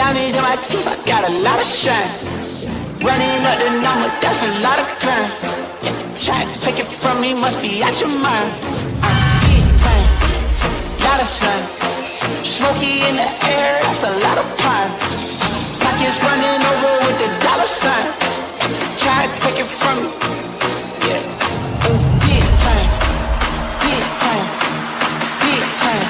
Diamonds in my teeth, I got a lot of shine. Running up the number, that's a lot of crime. Yeah, try to take it from me, must be out your mind. I'm big time, lot of sun. Smoky in the air, that's a lot of pine. Pockets running over with the dollar sign. Try to take it from me. Yeah, big time, big time, big time.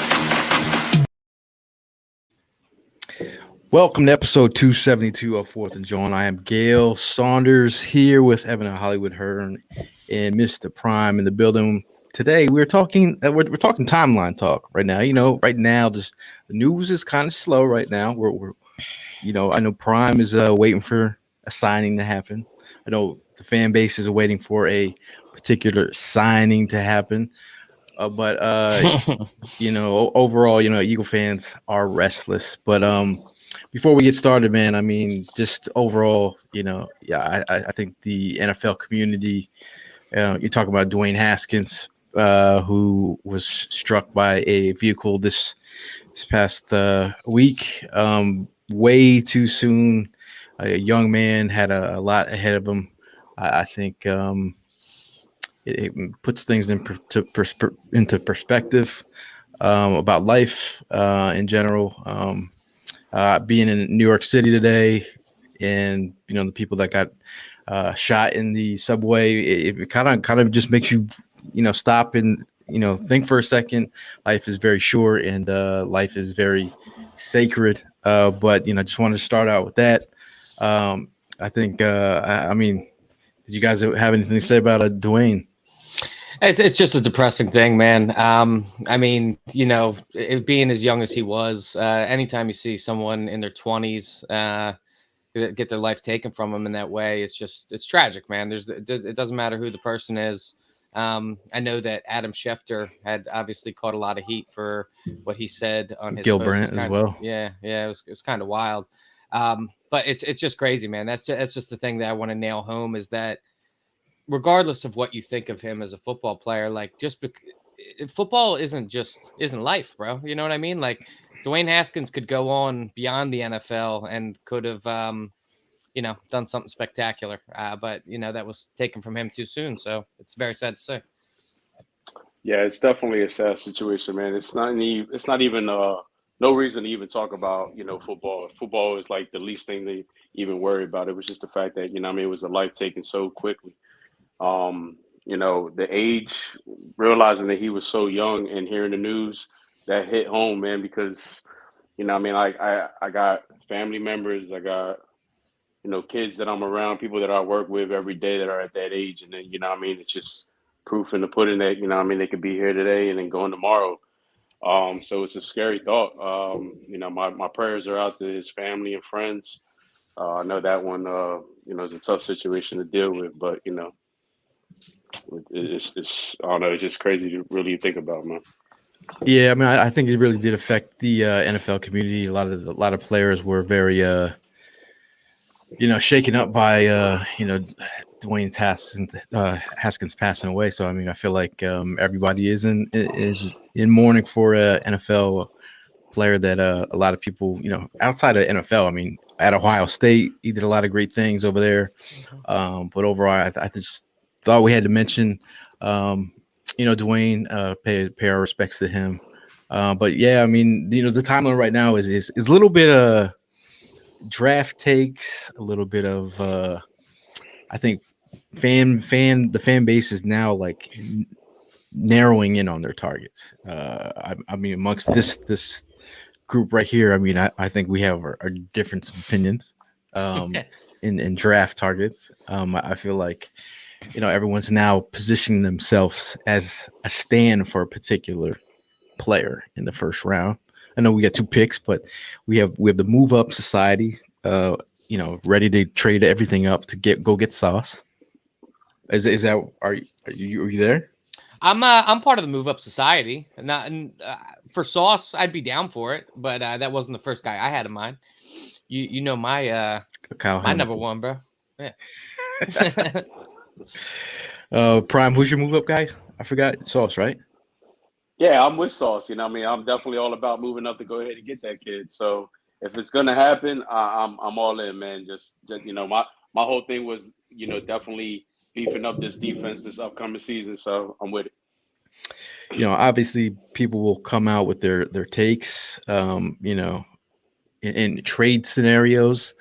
Welcome to episode 272 of Fourth and Jawn. I am Gail Saunders here with Evan and Hollywood Hearn and Mr. Prime in the building. Today we're talking timeline talk right now. You know, right now just the news is kind of slow right now. We're I know Prime is waiting for a signing to happen. I know the fan base is waiting for a particular signing to happen. But overall, Eagle fans are restless. But before we get started, man, I mean, just overall, I think the NFL community, you talk about Dwayne Haskins, who was struck by a vehicle this past week, way too soon. A young man had a lot ahead of him. I think it puts things into perspective about life in general. Being in New York City today, and the people that got shot in the subway, it kind of just makes you stop and think for a second. Life is very short, and life is very sacred. But just wanted to start out with that. I think I mean, did you guys have anything to say about Dwayne? It's just a depressing thing, man. I mean, being as young as he was, anytime you see someone in their 20s get their life taken from them in that way, it's tragic, man. It doesn't matter who the person is. I know that Adam Schefter had obviously caught a lot of heat for what he said on his Gil post. Brandt as well. Yeah, it was kind of wild. But it's just crazy, man. That's just the thing that I want to nail home is that, regardless of what you think of him as a football player, like football isn't life, bro. You know what I mean? Like Dwayne Haskins could go on beyond the NFL and could have, done something spectacular. But that was taken from him too soon. So it's very sad to say. Yeah, it's definitely a sad situation, man. It's not even no reason to even talk about, football. Football is like the least thing to even worry about. It was just the fact that, it was a life taken so quickly. The age, realizing that he was so young and hearing the news, that hit home, man, because, I got family members, I got, kids that I'm around, people that I work with every day that are at that age. And then, it's just proof in the pudding that, they could be here today and then going tomorrow. So it's a scary thought. My prayers are out to his family and friends. I know that one, is a tough situation to deal with, but, it's I don't know, it's just crazy to really think about, man. Yeah, I mean, I think it really did affect the NFL community. A lot of players were very shaken up by Dwayne Haskins passing away. So I mean, I feel like everybody is in mourning for a NFL player that a lot of people, outside of NFL, I mean, at Ohio State, he did a lot of great things over there. But overall, I just thought we had to mention, Dwayne, pay our respects to him. But yeah, I mean, the timeline right now is a little bit draft takes, a little bit of I think the fan base is now like narrowing in on their targets. I mean, amongst this group right here, I mean, I think we have our different opinions in draft targets. I feel like everyone's now positioning themselves as a stand for a particular player in the first round. I know we got 2 picks, but we have the move up society, ready to trade everything up to go get Sauce. Is that are you there? I'm part of the move up society. Not for Sauce, I'd be down for it, but that wasn't the first guy I had in mind. My my number one, bro. Yeah. Prime, who's your move up guy? I forgot. Sauce, right? Yeah, I'm with Sauce. I'm definitely all about moving up to go ahead and get that kid. So, if it's gonna happen, I'm all in, man. Just you know, my whole thing was, you know, definitely beefing up this defense this upcoming season. So I'm with it. You know, obviously people will come out with their takes, you know, in trade scenarios.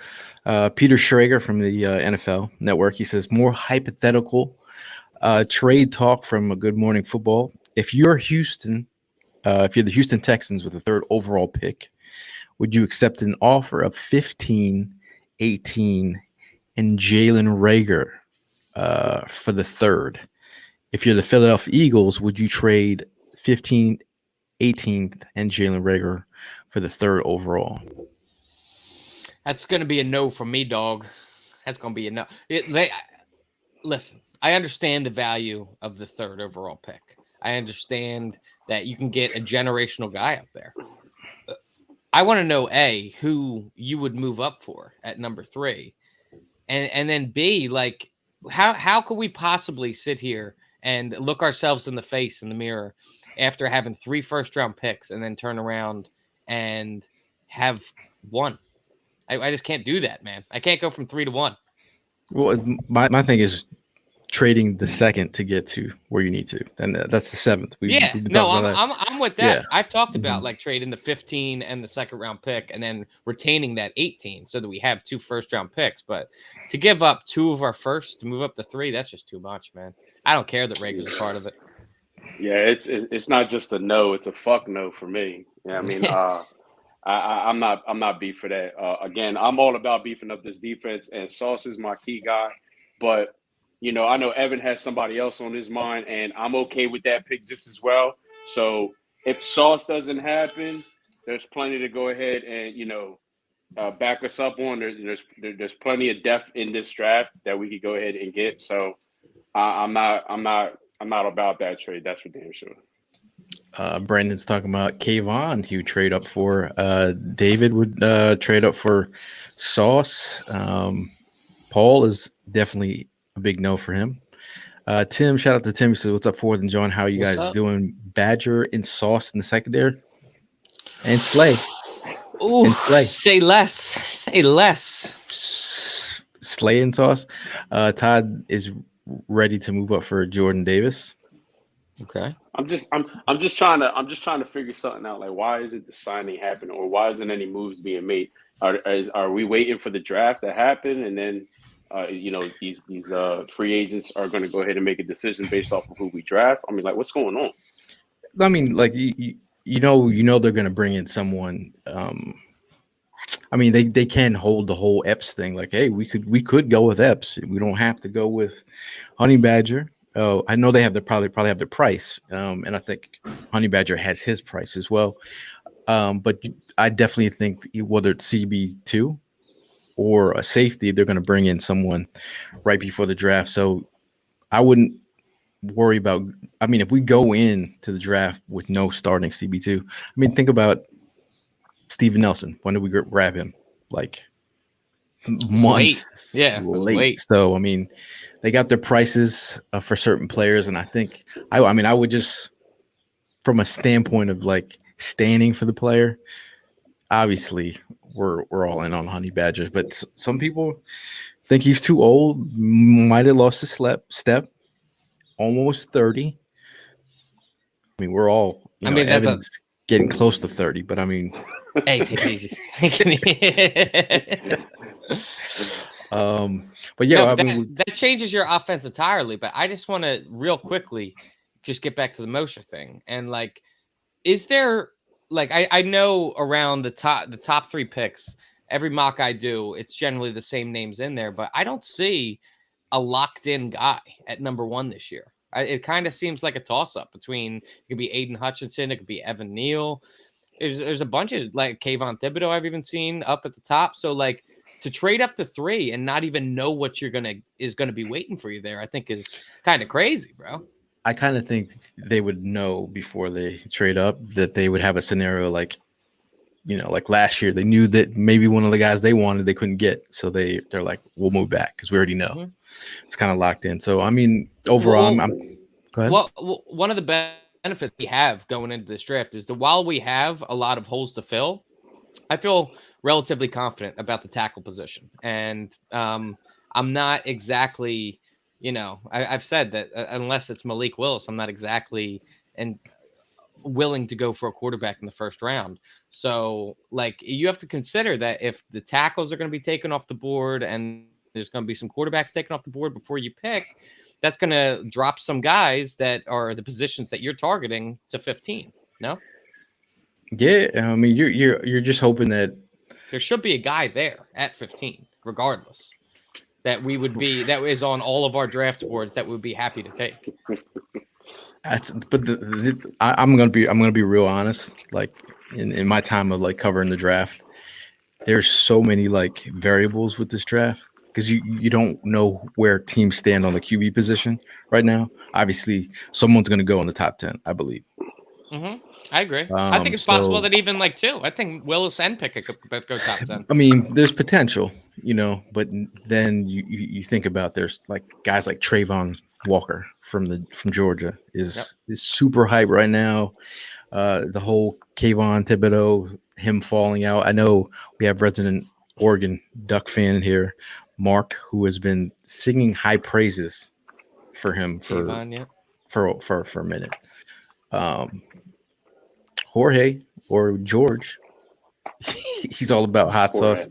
Peter Schrager from the NFL Network, he says more hypothetical trade talk from a Good Morning Football. If you're Houston, if you're the Houston Texans with the 3rd overall pick, would you accept an offer of 15, 18, and Jalen Reagor for the 3rd? If you're the Philadelphia Eagles, would you trade 15th, 18th, and Jalen Reagor for the 3rd overall? That's going to be a no from me, dog. That's going to be a no. Listen, I understand the value of the 3rd overall pick. I understand that you can get a generational guy up there. I want to know, A, who you would move up for at number 3. And then B, like, how could we possibly sit here and look ourselves in the face in the mirror after having 3 first-round picks and then turn around and have 1? I just can't do that, man. I can't go from 3 to 1. Well, my thing is trading the 2nd to get to where you need to, and that's the 7th. I'm with that. Yeah. I've talked about like trading the 15 and the 2nd round pick, and then retaining that 18 so that we have 2 first-round picks. But to give up 2 of our first to move up to 3, that's just too much, man. I don't care that Reagor's a part of it. Yeah, it's not just a no; it's a fuck no for me. Yeah, I mean, I'm not beef for that. Again, I'm all about beefing up this defense, and Sauce is my key guy. But you know, I know Evan has somebody else on his mind, and I'm okay with that pick just as well. So if Sauce doesn't happen, there's plenty to go ahead and, you know, back us up on. There's plenty of depth in this draft that we could go ahead and get. So I'm not about that trade. That's for damn sure. Brandon's talking about Kayvon, he would trade up for. David would trade up for Sauce. Paul is definitely a big no for him. Tim, shout out to Tim. He says, "What's up, Ford and John? How are you guys doing?" Badger and Sauce in the secondary, and Slay. Ooh, and Slay. Say less. Say less. Slay and Sauce. Todd is ready to move up for Jordan Davis. Okay. I'm just trying to figure something out. Like, why isn't the signing happening, or why isn't any moves being made? Are we waiting for the draft to happen, and then you know, these free agents are going to go ahead and make a decision based off of who we draft? I mean, like, what's going on? I mean, like, you know they're going to bring in someone. I mean, they can hold the whole Epps thing. Like, hey, we could go with Epps. We don't have to go with Honey Badger. Oh, I know they have probably have their price, and I think Honey Badger has his price as well. But I definitely think whether it's CB2 or a safety, they're going to bring in someone right before the draft. So I wouldn't worry about. I mean, if we go into the draft with no starting CB2, I mean, think about Steven Nelson. When did we grab him? Like months. Late. So I mean, they got their prices for certain players, and I think I would just, from a standpoint of like standing for the player, obviously we're all in on Honey Badger, but some people think he's too old, might have lost his step, almost 30. I mean, we're all, Evan's getting close to 30, but I mean, hey, take it easy. But yeah, that changes your offense entirely. But I just want to real quickly just get back to the Mosher thing. And like, is there like, I know around the top 3 picks, every mock I do, it's generally the same names in there, but I don't see a locked in guy at number 1 this year. It kind of seems like a toss up between, it could be Aiden Hutchinson, it could be Evan Neal. There's a bunch of like Kayvon Thibodeau I've even seen up at the top. So like, to trade up to 3 and not even know what is gonna be waiting for you there, I think is kind of crazy, bro. I kind of think they would know before they trade up that they would have a scenario like, like last year. They knew that maybe one of the guys they wanted they couldn't get, so they're like, we'll move back because we already know. Mm-hmm. It's kind of locked in. So I mean, overall, I'm go ahead. Well, one of the benefits we have going into this draft is that while we have a lot of holes to fill, I feel relatively confident about the tackle position, and I'm not exactly, I've said that unless it's Malik Willis, I'm not exactly and willing to go for a quarterback in the first round. So, like, you have to consider that if the tackles are going to be taken off the board and there's going to be some quarterbacks taken off the board before you pick, that's going to drop some guys that are the positions that you're targeting to 15. No, Yeah, I mean, you're just hoping that there should be a guy there at 15, regardless. That is on all of our draft boards that we would be happy to take. I'm gonna be real honest. Like in my time of like covering the draft, there's so many like variables with this draft because you don't know where teams stand on the QB position right now. Obviously, someone's gonna go in the top 10, I believe. Mm-hmm. I agree. I think it's possible that even like 2. I think Willis and Pickett could both go top 10. I mean, there's potential, but then you think about there's like guys like Trayvon Walker from Georgia is super hype right now. The whole Kayvon Thibodeau, him falling out. I know we have resident Oregon Duck fan here, Mark, who has been singing high praises for him for a minute. Jorge or George, he's all about hot sauce.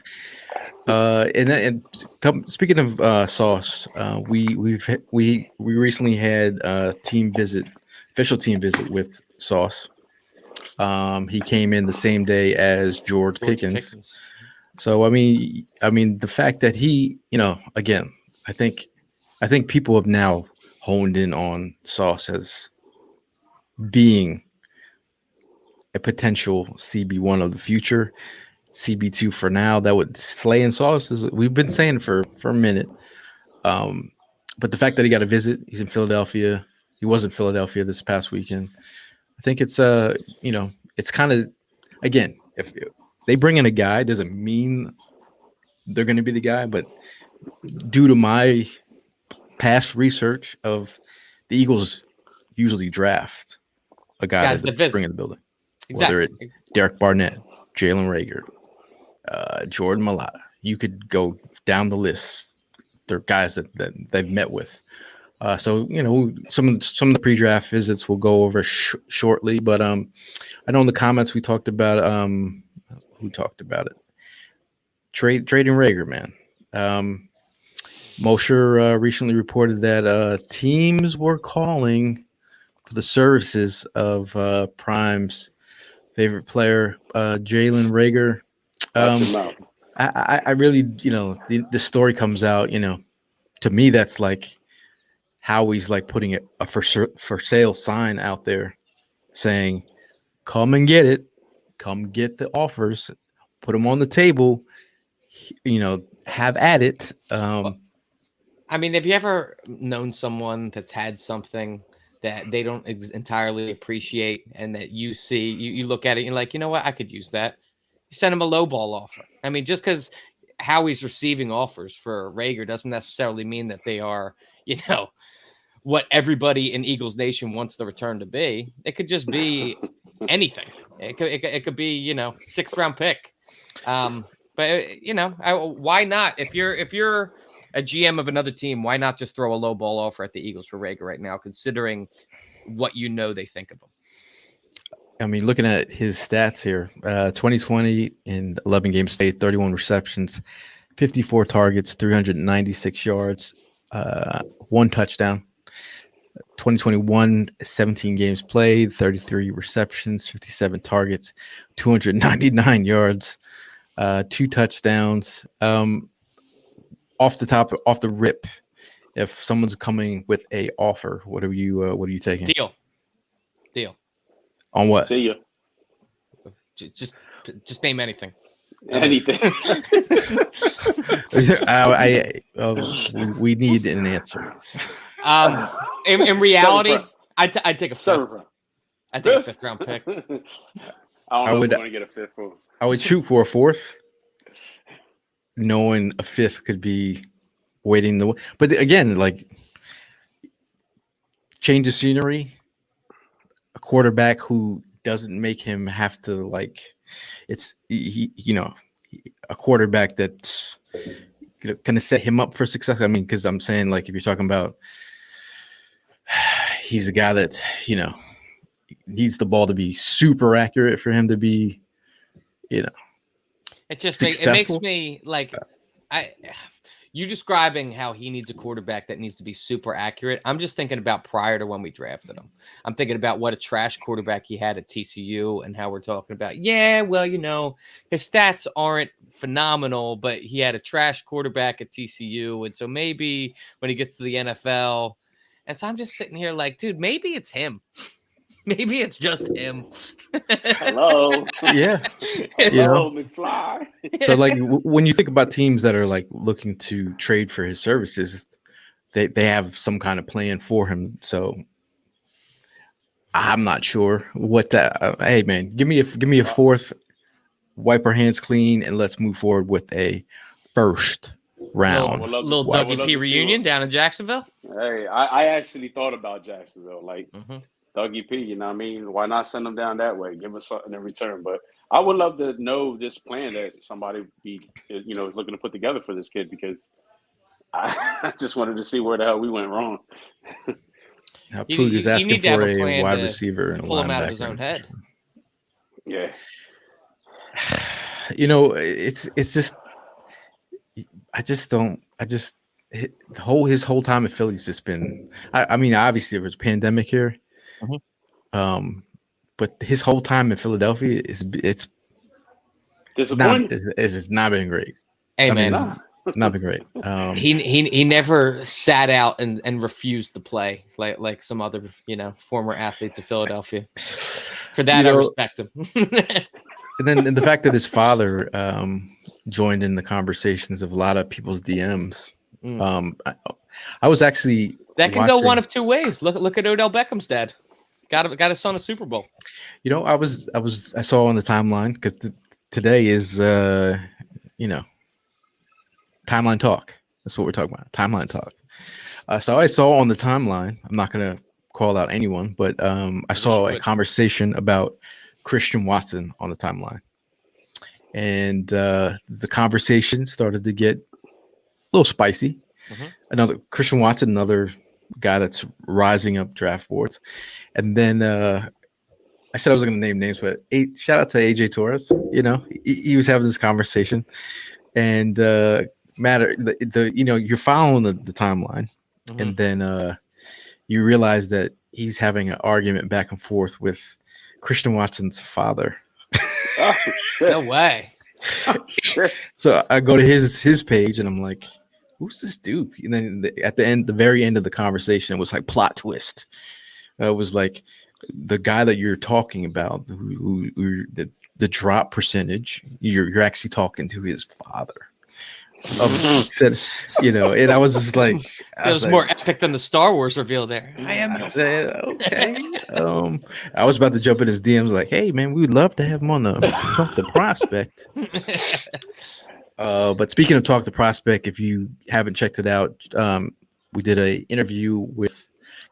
Speaking of sauce, we recently had a official team visit with Sauce. He came in the same day as George Pickens. So I mean the fact that he, again, I think people have now honed in on Sauce as being a potential CB1 of the future, CB2 for now. That would slay in Sauce, as we've been saying for a minute. But the fact that he got a visit, he's in Philadelphia. He was in Philadelphia this past weekend. I think it's it's kind of, again, if they bring in a guy, doesn't mean they're going to be the guy, but due to my past research of the Eagles usually draft a guy that bring in the building. Exactly. Whether it's Derek Barnett, Jalen Reagor, Jordan Mailata, you could go down the list. They're guys that they've met with. So some of the pre-draft visits we'll go over shortly. But I know in the comments we talked about who talked about it. Trading Reagor, man. Mosher recently reported that teams were calling for the services of Prime's favorite player, Jalen Reagor. I really, the story comes out, to me, that's like Howie's like putting a for sale sign out there saying, come and get it. Come get the offers. Put them on the table. Have at it. I mean, have you ever known someone that's had something that they don't entirely appreciate, and that you see, you look at it and you're like, you know what, I could use that. You send him a low ball offer. I mean, just because Howie's receiving offers for Reagor doesn't necessarily mean that they are, what everybody in Eagles Nation wants the return to be. It could just be anything. It could be, 6th round pick. But why not? If you're a GM of another team, why not just throw a low ball offer at the Eagles for Reagor right now, considering what they think of him? I mean, looking at his stats here, 2020 in 11 games played, 31 receptions, 54 targets, 396 yards, 1 touchdown. 2021, 17 games played, 33 receptions, 57 targets, 299 yards, 2 touchdowns. Off the rip, if someone's coming with a offer, what are you taking? Deal. On what? See ya. Just name anything. Anything. We need an answer. In reality, I'd take a 5th. I'd take a 5th round pick. I don't know if I want to get a 5th for. I would shoot for a 4th, knowing a 5th could be waiting but again, like, change of scenery, a quarterback who doesn't make him have to like it's a quarterback that's going to set him up for success. I mean, because I'm saying, like, if you're talking about, he's a guy that needs the ball to be super accurate for him to be, it just makes me like, you describing how he needs a quarterback that needs to be super accurate. I'm just thinking about prior to when we drafted him. I'm thinking about what a trash quarterback he had at TCU and how we're talking about, his stats aren't phenomenal, but he had a trash quarterback at TCU. And so maybe when he gets to the NFL, and so I'm just sitting here like, dude, maybe it's him. Maybe it's just him. Hello. Yeah. Hello, McFly. So, like, when you think about teams that are, like, looking to trade for his services, they have some kind of plan for him. So I'm not sure what that. Hey, man, give me a fourth, wipe our hands clean, and let's move forward with a first round. Little WP reunion down in Jacksonville. Hey, I actually thought about Jacksonville, like. Dougie P, you know what I mean? Why not send them down that way? Give us something in return. But I would love to know this plan that somebody is looking to put together for this kid, because I just wanted to see where the hell we went wrong. Puga's asking for a wide receiver and pull him out of his own head. Yeah. It's just his whole time at Philly's just been. I mean, obviously there was a pandemic here. But his whole time in Philadelphia it's not been great. Hey, not been great. He never sat out and refused to play like some other former athletes of Philadelphia. For that, I respect him. and the fact that his father joined in the conversations of a lot of people's DMs. I was actually that can go one of two ways. Look at Odell Beckham's dad. Got his son a Super Bowl. I saw on the timeline, because today is timeline talk. That's what we're talking about. Timeline talk. So I saw on the timeline, I'm not gonna call out anyone, but I saw a conversation about Christian Watson on the timeline. And the conversation started to get a little spicy. Another Christian Watson, another guy that's rising up draft boards. And then I said I was going to name names, but shout out to AJ Torres. He was having this conversation, and you're following the timeline, and then you realize that he's having an argument back and forth with Christian Watson's father. Oh, shit. No way. Oh, shit. So I go to his page, and I'm like, who's this dude? And then at the very end of the conversation, it was like plot twist. It was like the guy that you're talking about, who the drop percentage, you're actually talking to his father. Said, and I was just like, it was more epic than the Star Wars reveal there. I said, okay. I was about to jump in his DMs like, hey man, we would love to have him on the prospect. But speaking of Talk the Prospect, if you haven't checked it out, we did an interview with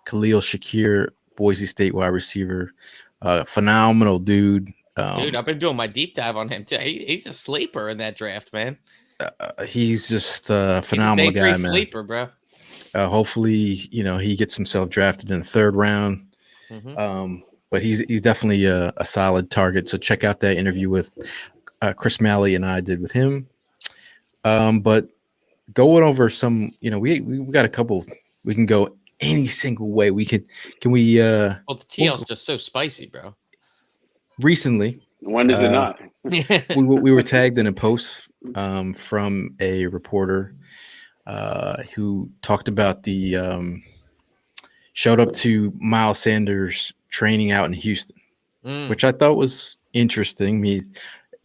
Khalil Shakir, Boise State wide receiver. Phenomenal dude. Dude, I've been doing my deep dive on him too. He's a sleeper in that draft, man. He's just a phenomenal guy, man. Sleeper, bro. Hopefully, he gets himself drafted in the third round. But he's definitely a solid target. So check out that interview with Chris Malley and I did with him. But going over some, we got a couple. We can go any single way. Can we? Well, the TL's just so spicy, bro. Recently, when is it not? we were tagged in a post from a reporter who talked about the showed up to Miles Sanders training out in Houston, which I thought was interesting. Me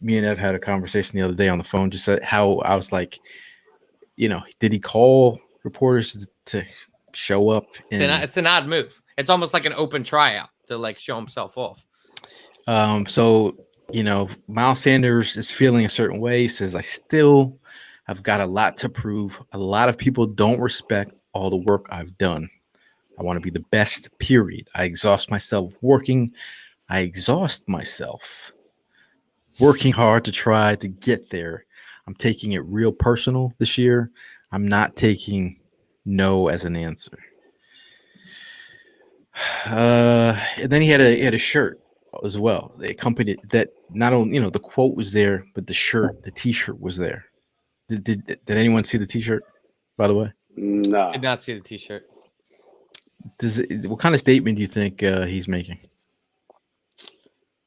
and Ev had a conversation the other day on the phone, just how I was like, did he call reporters to show up? It's an odd move. It's almost like an open tryout to like show himself off. So, Miles Sanders is feeling a certain way. He says, I've got a lot to prove. A lot of people don't respect all the work I've done. I want to be the best, period. I exhaust myself working. I exhaust myself. working hard to try to get there. I'm taking it real personal this year. I'm not taking no as an answer. And then he had a shirt as well. They accompanied that. Not only the quote was there, but the T-shirt was there. Did anyone see the T-shirt? By the way, Nah. Did not see the T-shirt. What kind of statement do you think he's making?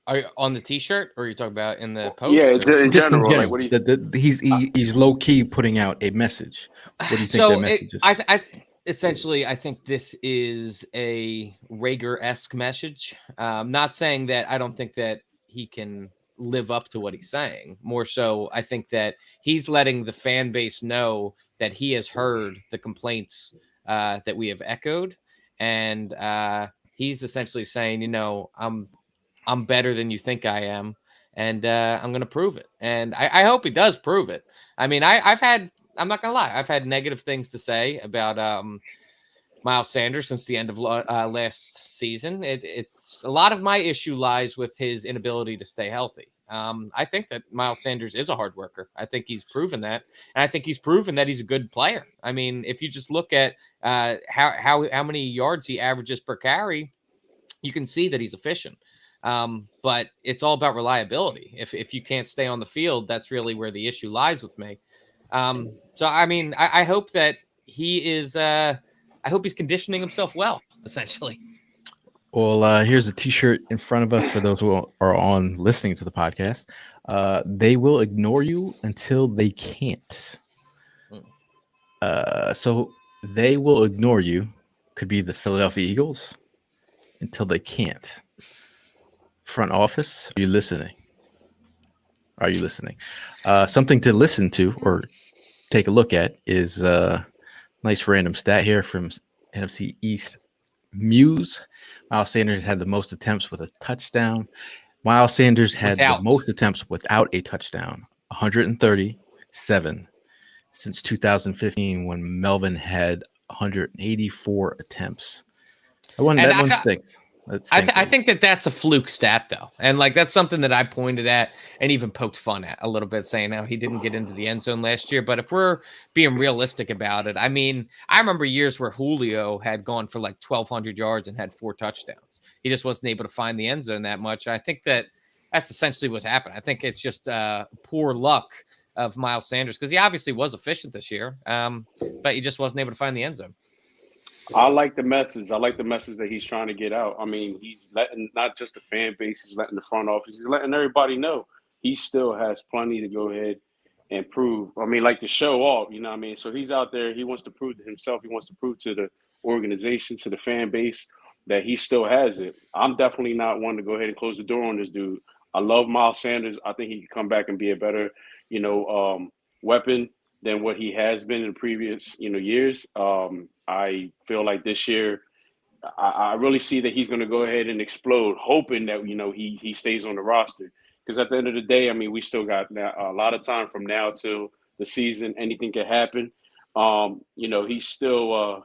Are you on the T-shirt, or are you talking about in the post? Yeah, or- in Just general, in like, what do you? he's low key putting out a message. What do you think that message is? Essentially, I think this is a Rager-esque message. Not saying that I don't think that he can live up to what he's saying. More so, I think that he's letting the fan base know that he has heard the complaints that we have echoed, and he's essentially saying, I'm better than you think I am, and I'm going to prove it. And I hope he does prove it. I mean, I'm not going to lie, I've had negative things to say about Miles Sanders since the end of last season. It's a lot of my issue lies with his inability to stay healthy. I think that Miles Sanders is a hard worker. I think he's proven that, and I think he's proven that he's a good player. I mean, if you just look at how many yards he averages per carry, you can see that he's efficient. But it's all about reliability. If you can't stay on the field, that's really where the issue lies with me. So I mean, I hope that he is. I hope he's conditioning himself well, essentially. Well, here's a T-shirt in front of us for those who are on listening to the podcast. They will ignore you until they can't. So they will ignore you. Could be the Philadelphia Eagles until they can't. Front office, are you listening? Are you listening? Something to listen to or take a look at is a nice random stat here from NFC East Muse. Miles Sanders had the most attempts with a touchdown. Miles Sanders had the most attempts without a touchdown, 137 since 2015 when Melvin had 184 attempts. That one stinks. I think that's a fluke stat, though. And that's something that I pointed at and even poked fun at a little bit, saying how he didn't get into the end zone last year. But if we're being realistic about it, I mean, I remember years where Julio had gone for 1,200 yards and had 4 touchdowns. He just wasn't able to find the end zone that much. I think that's essentially what's happened. I think it's just poor luck of Miles Sanders, because he obviously was efficient this year, but he just wasn't able to find the end zone. I like the message. I like the message that he's trying to get out. I mean, he's letting not just the fan base, he's letting the front office, he's letting everybody know he still has plenty to go ahead and prove. I mean, to show off, you know what I mean? So he's out there. He wants to prove to himself. He wants to prove to the organization, to the fan base, that he still has it. I'm definitely not one to go ahead and close the door on this dude. I love Miles Sanders. I think he can come back and be a better, weapon than what he has been in previous, years. I feel like this year, I really see that he's going to go ahead and explode, hoping that, he stays on the roster. Because at the end of the day, I mean, we still got a lot of time from now till the season. Anything can happen. He's still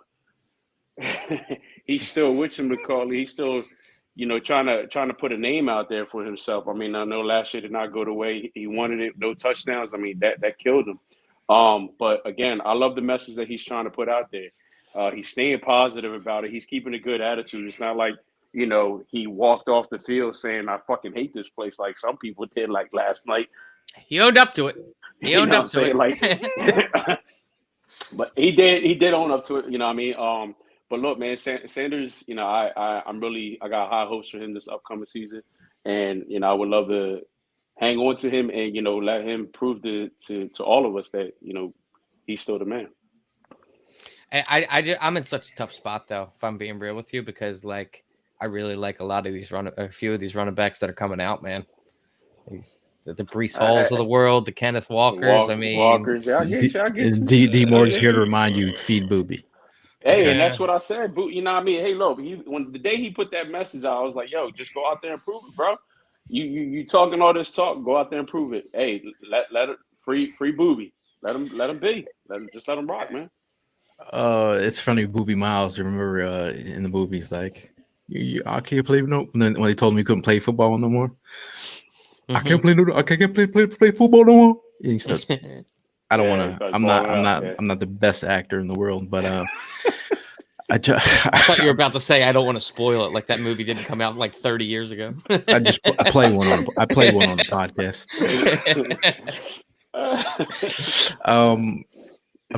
he's still McCauley. He's still, trying to put a name out there for himself. I mean, I know last year did not go the way he wanted it. No touchdowns. I mean, that killed him. But again, I love the message that he's trying to put out there. He's staying positive about it. He's keeping a good attitude. It's not like, he walked off the field saying, I fucking hate this place like some people did last night. He owned up to it. He owned up to it. But he did own up to it, you know what I mean? But look, man, Sanders, I got high hopes for him this upcoming season. And, I would love to hang on to him and, let him prove to all of us that, he's still the man. I'm in such a tough spot, though, if I'm being real with you, because I really like a few of these running backs that are coming out, man. The Breece Halls of the world, the Kenneth Walkers. Walkers. Yeah, I get you. D Morgan's here to remind you, feed Booby. Hey, and that's what I said. You know what I mean? Hey, look, when the day he put that message out, I was like, yo, just go out there and prove it, bro. You talking all this talk, go out there and prove it. Hey, let it free Booby. Let him be. Just let him rock, man. It's funny, Booby Miles. Remember in the movies, I can't play no. And then when they told him he couldn't play football no more. I can't play play football no more. And he starts. I don't want to. I'm not the best actor in the world, but I thought you were about to say I don't want to spoil it. Like that movie didn't come out like 30 years ago. I play one on the podcast. I'm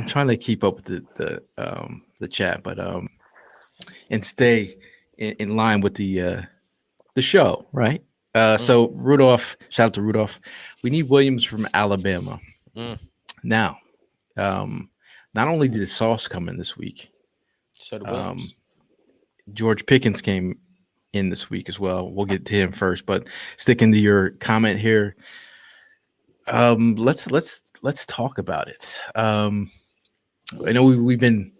trying to keep up with the chat, but and stay in line with the show, right? So Rudolph, shout out to Rudolph. We need Williams from Alabama. Now, not only did Sauce come in this week, so did Williams. George Pickens came in this week as well. We'll get to him first, but sticking to your comment here, let's talk about it. I know we've been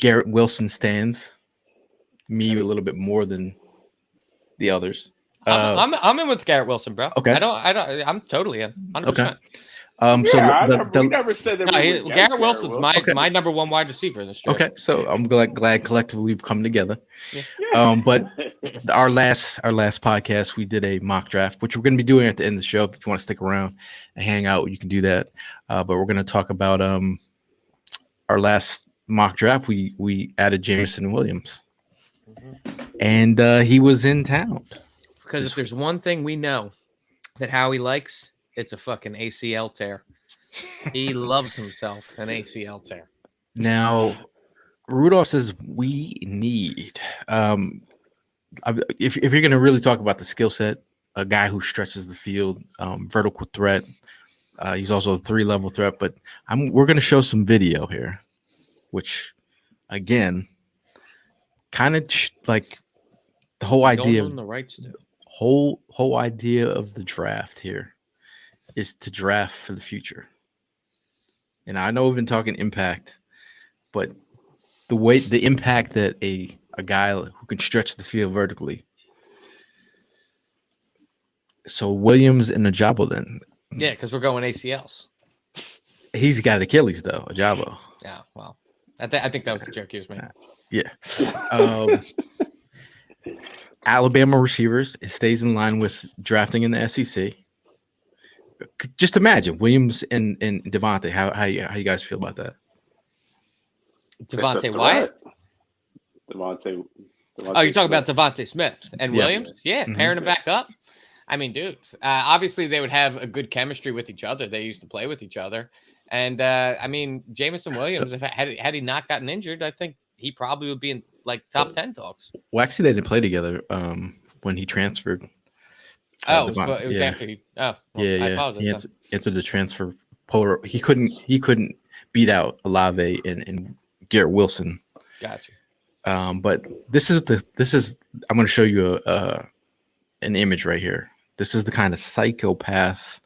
Garrett Wilson stands, me a little bit more than the others. I'm in with Garrett Wilson, bro. Okay. I'm totally in. 100%. Okay. We never said that. Garrett Wilson's my number one wide receiver in this draft. Okay, so I'm glad collectively we've come together. Yeah. But our last podcast we did a mock draft, which we're going to be doing at the end of the show. If you want to stick around and hang out, you can do that. But we're going to talk about our last mock draft. We added Jameson Williams, and he was in town. Because if there's one thing we know that Howie likes, it's a fucking ACL tear. He loves himself an ACL tear. Now, Rudolph says we need, if you're going to really talk about the skill set, a guy who stretches the field, vertical threat. He's also a 3-level threat, but we're going to show some video here, which, again, kind of like the whole idea of the rights to. whole idea of the draft here is to draft for the future. And I know we've been talking impact, but the impact that a guy who can stretch the field vertically. So Williams and Ajabo then. Yeah, because we're going ACLs. He's got Achilles though, Ajabo. Yeah, well, I think that was the joke he was making. Yeah. Alabama receivers, it stays in line with drafting in the SEC. Just imagine Williams and Devontae. How you guys feel about that? Devontae Wyatt? Devontae. Oh, you're talking about Devontae Smith and Williams? Yeah, pairing them back up. I mean, dude, obviously they would have a good chemistry with each other. They used to play with each other. And, I mean, Jameson Williams, had he not gotten injured, I think he probably would be in, like, top 10 dogs. Well, actually, they didn't play together when he transferred. It was after he. Oh, well, I apologize. He answered the transfer portal. He couldn't beat out Olave and Garrett Wilson. Gotcha. But this is I'm going to show you an image right here. This is the kind of psychopath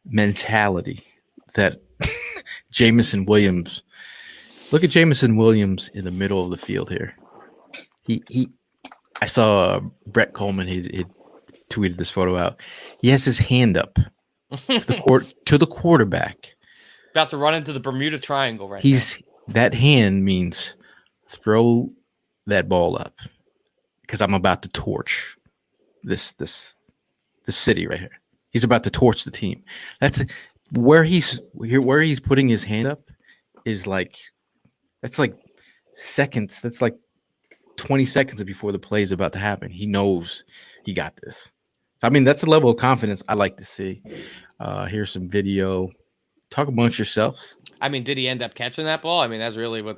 mentality that Jameson Williams. Look at Jameson Williams in the middle of the field here. I saw Brett Coleman. He tweeted this photo out. He has his hand up to the quarterback. About to run into the Bermuda Triangle right now. That hand means throw that ball up because I'm about to torch this city right here. He's about to torch the team. That's where he's putting his hand up is like that's like seconds. That's like 20 seconds before the play is about to happen. He knows he got this. I mean, that's a level of confidence I like to see. Here's some video. Talk amongst yourselves. I mean, did he end up catching that ball? I mean, that's really what.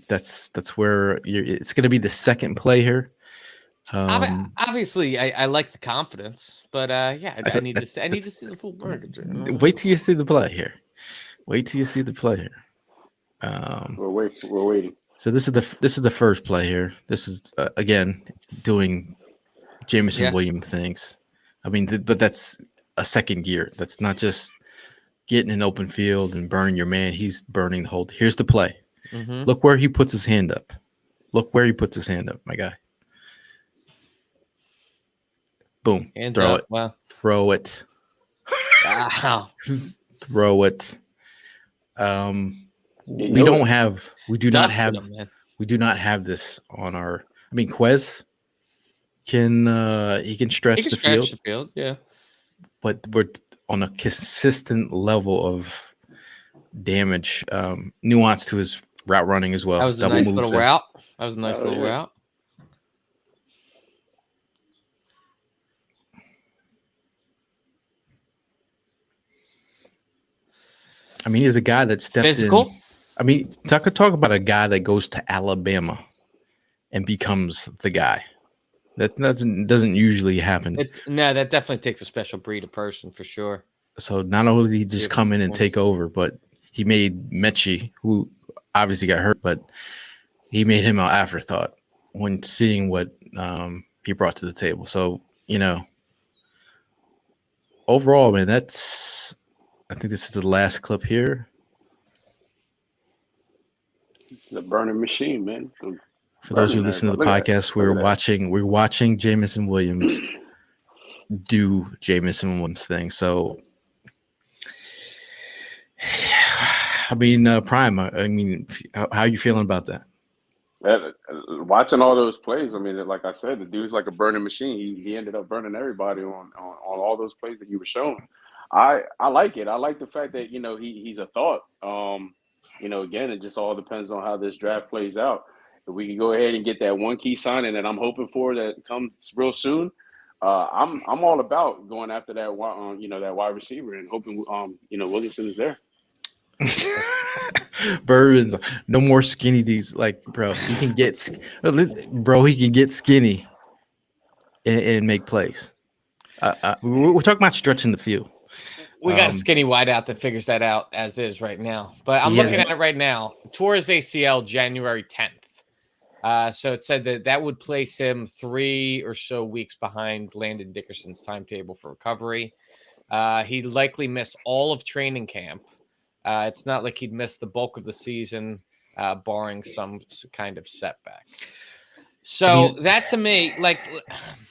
That's where it's going to be the second play here. Obviously, I like the confidence, but yeah, I need to see the full work. Wait till you see the play here. We're waiting. So this is the first play here. This is again doing Jameson Williams things. I mean, but that's a second gear. That's not just getting an open field and burning your man. He's burning the whole. Here's the play. Mm-hmm. Look where he puts his hand up. My guy. Boom. Hands Throw up. it. Wow. Throw it. Wow. Throw it. We do not have this on our. I mean, Quez. can stretch the field. Yeah. But we're on a consistent level of damage, nuance to his route running as well. That was a nice little route. Route. I mean, he's a guy that stepped Physical. in. I mean, talk about a guy that goes to Alabama and becomes the guy. That doesn't usually happen. No, that definitely takes a special breed of person for sure. So not only did he just come in and take over, but he made Mechie, who obviously got hurt, but he made him an afterthought when seeing what he brought to the table. So, overall, man, I think this is the last clip here. The burning machine, man. For those who listen to the podcast, we're watching Jameson Williams do Jameson Williams thing. So, I mean, Prime. I mean, how are you feeling about that? Watching all those plays, I mean, like I said, the dude's like a burning machine. He ended up burning everybody on all those plays that he was showing. I like it. I like the fact that he's a thought. Again, it just all depends on how this draft plays out. If we can go ahead and get that one key signing that I'm hoping for that comes real soon, I'm all about going after that that wide receiver and hoping Williamson is there. Bourbons, no more skinny dudes. Like, bro, he can get skinny and make plays. We're talking about stretching the field. We got a skinny wideout that figures that out as is right now. But I'm looking at it right now. Tore his ACL January 10th. So it said that would place him 3 or so weeks behind Landon Dickerson's timetable for recovery. He'd likely miss all of training camp. It's not like he'd miss the bulk of the season, barring some kind of setback. So that to me,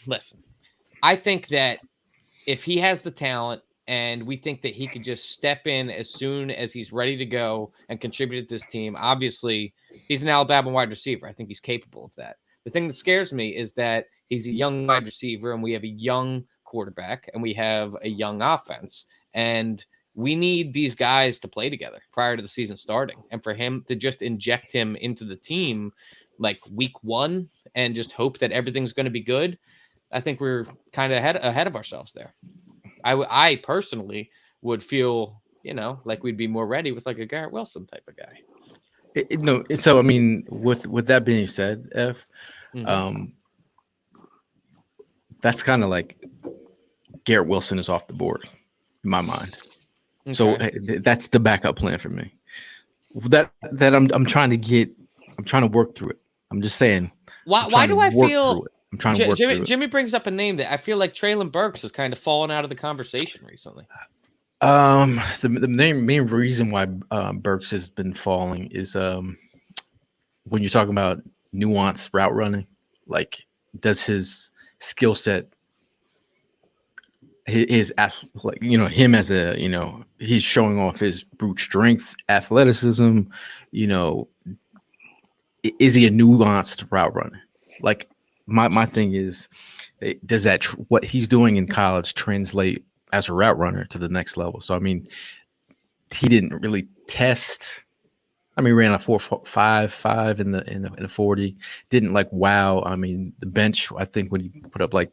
listen, I think that if he has the talent and we think that he could just step in as soon as he's ready to go and contribute to this team, obviously he's an Alabama wide receiver. I think he's capable of that. The thing that scares me is that he's a young wide receiver and we have a young quarterback and we have a young offense. And we need these guys to play together prior to the season starting. And for him to just inject him into the team like week 1 and just hope that everything's going to be good, I think we're kind of ahead of ourselves there. I personally would feel, like we'd be more ready with like a Garrett Wilson type of guy. So I mean, with that being said, that's kind of like Garrett Wilson is off the board in my mind. Okay. So that's the backup plan for me. That I'm trying to work through it. I'm just saying. Why do I feel? I'm trying to work through it. Jimmy brings up a name that I feel like Treylon Burks has kind of fallen out of the conversation recently. The main reason why Burks has been falling is when you're talking about nuanced route running, like does his skill set, his him as a he's showing off his brute strength, athleticism, is he a nuanced route runner? Like my thing is, does that what he's doing in college translate as a route runner to the next level? So I mean, he didn't really test. I mean, ran a 4.55 in the 40. Didn't wow. I mean, the bench. I think when he put up like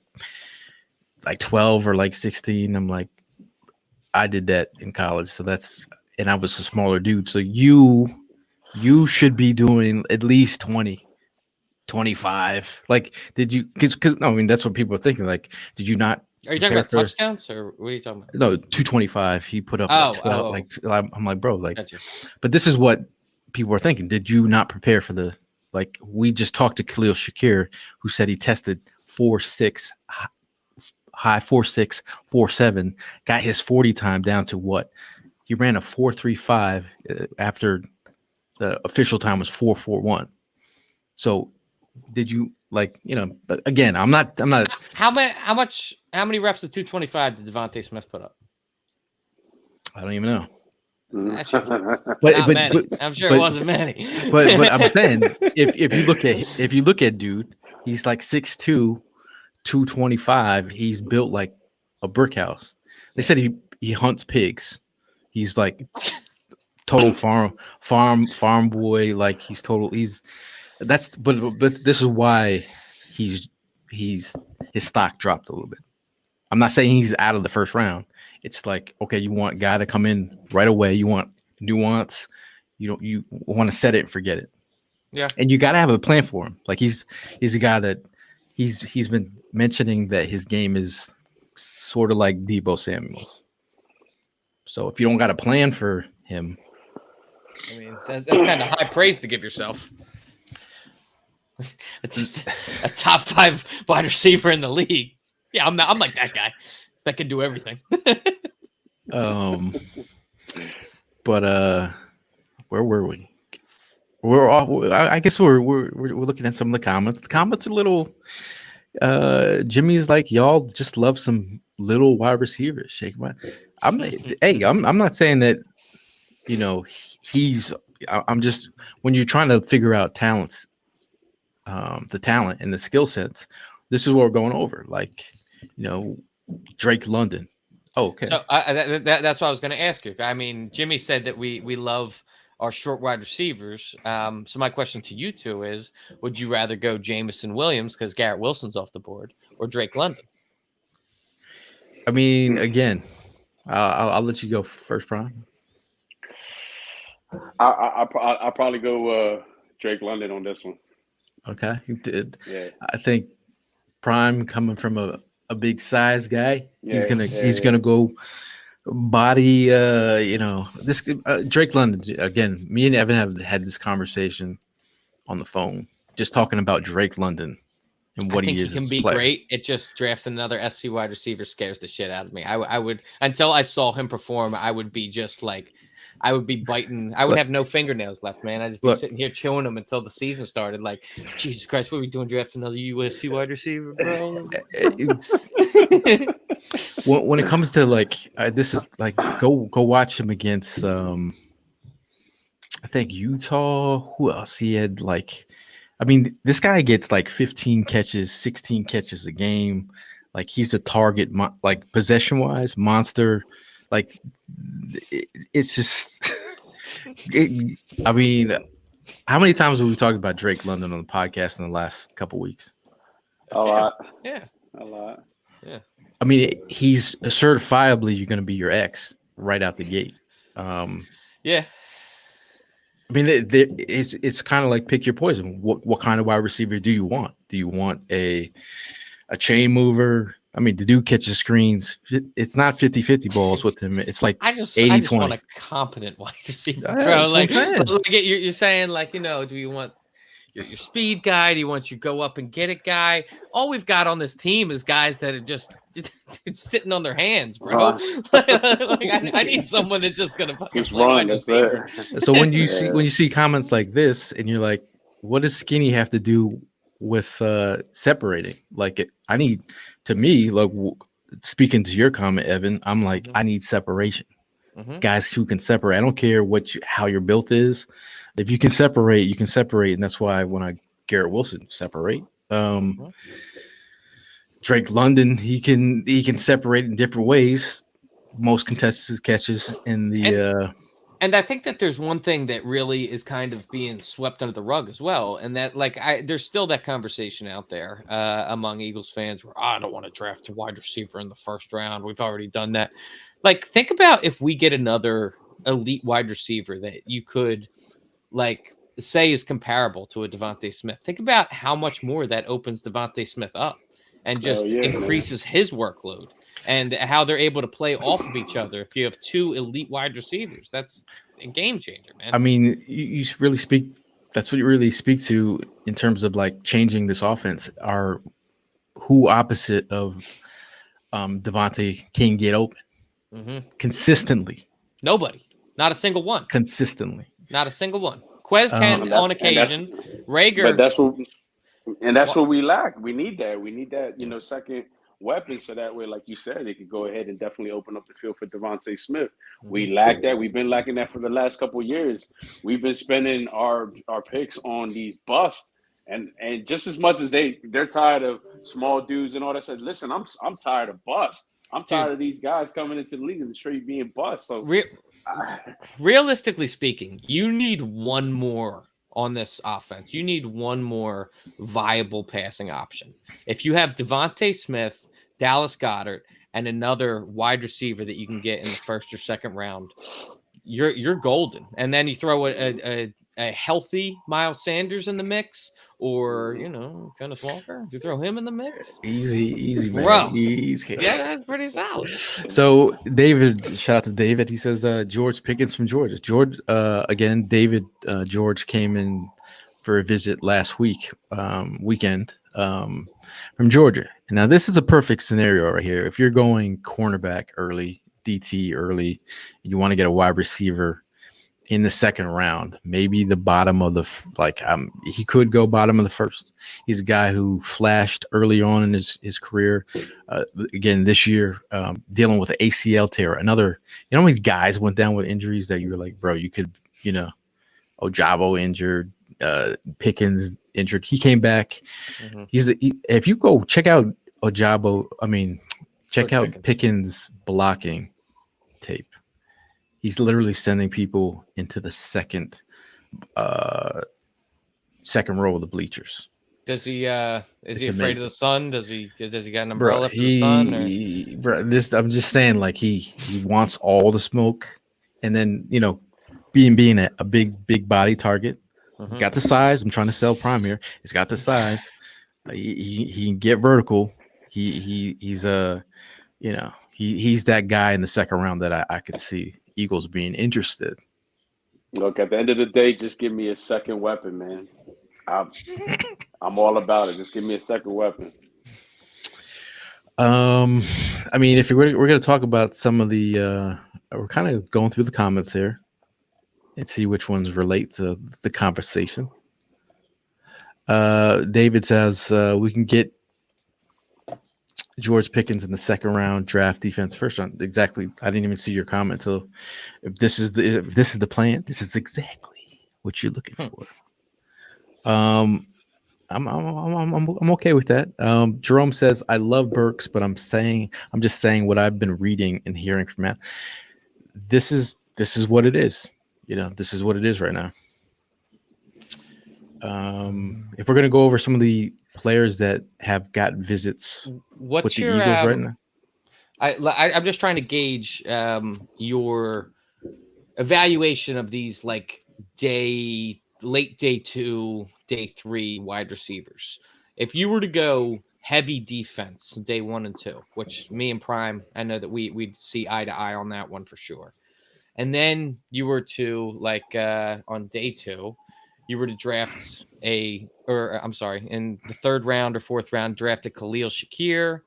12 or 16, I'm like, I did that in college. So and I was a smaller dude. So you should be doing at least 20. 25. Did you? Because I mean, that's what people are thinking. Did you not? Are you talking about touchdowns or what are you talking about? No, 225. He put up 12. I'm like, bro, gotcha. But this is what people are thinking. Did you not prepare for the we just talked to Khalil Shakir, who said he tested 4.6 high 4.6, 4.7, got his 40 time down to what? He ran a 4.35 after the official time was 4.41. So did you but again, I'm not how many reps of 225 did Devontae Smith put up? I don't even know. Many. I'm sure it wasn't many. but I'm saying if you look at dude, he's 6'2", 225. He's built like a brick house. They said he hunts pigs. He's like total farm boy. Like but this is why his stock dropped a little bit. I'm not saying he's out of the first round. It's like, okay, you want a guy to come in right away. You want nuance. You want to set it and forget it. Yeah. And you got to have a plan for him. Like he's a guy that he's been mentioning that his game is sort of like Deebo Samuel's. So if you don't got a plan for him, I mean, that's kind of high praise to give yourself. It's just a top 5 wide receiver in the league. Yeah, I'm like that guy that can do everything. But where were we? I guess we're looking at some of the comments. The comments are a little. Jimmy's like, y'all just love some little wide receivers. Shake my. I'm not saying that. I'm just when you're trying to figure out talents, the talent and the skill sets. This is what we're going over. Like, Drake London. Oh, okay. So that's what I was going to ask you. I mean, Jimmy said that we love our short wide receivers. So my question to you two is, would you rather go Jameson Williams because Garrett Wilson's off the board, or Drake London? I mean, again, I'll let you go first, Prime. I'll probably go Drake London on this one. Okay. Yeah. I think Prime, coming from a big size guy, Yeah, he's gonna go body. This Drake London again. Me and Evan have had this conversation on the phone, just talking about Drake London and what he is. He can be great. It just drafting another SC wide receiver scares the shit out of me. I would, until I saw him perform, I would be just like, I would be biting. I would have no fingernails left, man. I'd just be sitting here chewing them until the season started. Like, Jesus Christ, what are we doing? Drafting another USC wide receiver, bro? When it comes to this is like go watch him against I think Utah. Who else? He had this guy gets like 15 catches, 16 catches a game. Like he's a target, like possession wise monster. Like it's just. I mean, how many times have we talked about Drake London on the podcast in the last couple weeks? A lot. Yeah. A lot. Yeah. I mean, he's certifiably you're going to be your ex right out the gate. Yeah. I mean, it's kind of like pick your poison. What kind of wide receiver do you want? Do you want a chain mover? I mean, the dude catches screens. It's not 50-50 balls with him. It's like 80-20. I just want a competent wide receiver, bro. You're saying, do you want your speed guy? Do you want your go up and get it guy? All we've got on this team is guys that are just sitting on their hands, bro. I need someone that's just gonna just run. That's it. So when you see comments like this, and you're like, what does skinny have to do with separating? Speaking to your comment, Evan, I'm like, I need separation. Guys who can separate. I don't care how your built is. If you can separate, you can separate, and that's why when Garrett Wilson separate. Drake London, he can separate in different ways. Most contested catches in the. And I think that there's one thing that really is kind of being swept under the rug as well, and that there's still that conversation out there among Eagles fans where I don't want to draft a wide receiver in the first round. We've already done that. Like, think about if we get another elite wide receiver that you could say is comparable to a Devontae Smith. Think about how much more that opens Devontae Smith up and just increases his workload. And how they're able to play off of each other. If you have two elite wide receivers, that's a game changer, man. I mean, you really speak. That's what you really speak to in terms of changing this offense. Are who opposite of Devontae can get open consistently? Nobody, not a single one. Consistently, not a single one. Quez can on occasion. Rager, but that's what we lack. We need that. We need that. Second weapon, so that way, like you said, they could go ahead and definitely open up the field for Devontae Smith. We lack that. We've been lacking that for the last couple of years. We've been spending our picks on these busts, And just as much as they're tired of small dudes and all that, said, listen, I'm tired of bust. I'm tired of these guys coming into the league and straight being bust. So realistically speaking, you need one more on this offense. You need one more viable passing option. If you have Devontae Smith, Dallas Goedert, and another wide receiver that you can get in the first or second round, you're golden. And then you throw a healthy Miles Sanders in the mix, or Kenneth Walker. You throw him in the mix. Easy, man. Bro. Easy. Yeah, that's pretty solid. So David, shout out to David. He says George Pickens from Georgia. George, again, David George came in for a visit last weekend from Georgia. And now this is a perfect scenario right here. If you're going cornerback early, DT early, you want to get a wide receiver in the second round, maybe the bottom of he could go bottom of the first. He's a guy who flashed early on in his career. Again, this year, dealing with an ACL tear. Another, how many guys went down with injuries that you were like, bro, you could, Ojabo injured, Pickens injured. He came back. Mm-hmm. If you go check out check out Pickens blocking tape. He's literally sending people into the second row of the bleachers. Does he? Is he afraid amazing. of the sun? Does he got an umbrella for the sun? I'm just saying, like he wants all the smoke, and then being a big body target, got the size. I'm trying to sell Prime here. He's got the size. He can get vertical. He's that guy in the second round that I could see Eagles being interested. Look, at the end of the day, just give me a second weapon, man. I'm all about it. Just give me a second weapon. If we're going to talk about some of the, we're kind of going through the comments here and see which ones relate to the conversation. David says we can get George Pickens in the second round, draft defense first round. Exactly. I didn't even see your comment. So if this is the plan, this is exactly what you're looking for. I'm okay with that. Jerome says I love Burks, but I'm just saying what I've been reading and hearing from Matt. This is what it is. This is what it is right now. If we're gonna go over some of the players that have got visits, what's with your the Eagles right now? I'm just trying to gauge your evaluation of these late day 2, day 3 wide receivers. If you were to go heavy defense day 1 and 2, which me and Prime, I know that we'd see eye to eye on that one for sure. And then you were to on day 2, you were to draft in the third round or fourth round, drafted Khalil Shakir,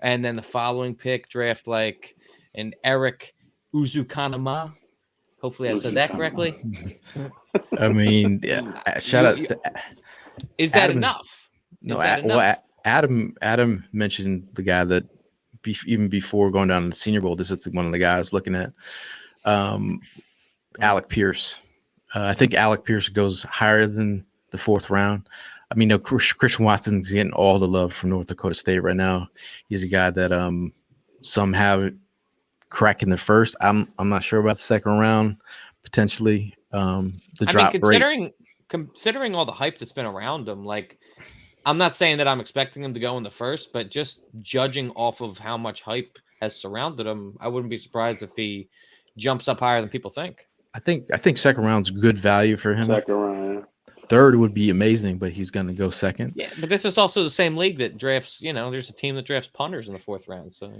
and then the following pick, draft an Eric Uzukanama. Hopefully I said that correctly. Shout out to is that enough? Adam mentioned the guy that even before going down to the Senior Bowl, this is one of the guys looking at Alec Pierce. I think Alec Pierce goes higher than the fourth round. Christian Watson's getting all the love from North Dakota State right now. He's a guy that some have cracking the first. I'm not sure about the second round, potentially. Considering all the hype that's been around him, I'm not saying that I'm expecting him to go in the first, but just judging off of how much hype has surrounded him, I wouldn't be surprised if he jumps up higher than people think. I think second round's good value for him. Second round. Third would be amazing, but he's going to go second. Yeah, but this is also the same league that drafts, there's a team that drafts punters in the fourth round. So,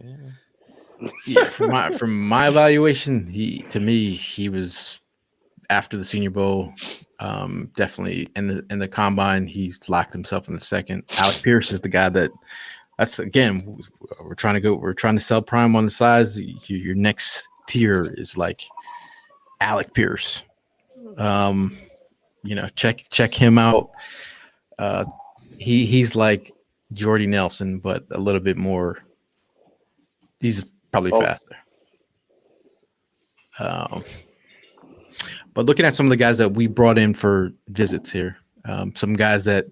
yeah, from my evaluation, he was after the Senior Bowl, definitely in the combine, he's locked himself in the second. Alec Pierce is the guy that's again, we're trying to sell Prime on the size. Your next tier is like Alec Pierce. Check him out. He's like Jordy Nelson, but a little bit more. He's probably faster. But looking at some of the guys that we brought in for visits here, Some guys that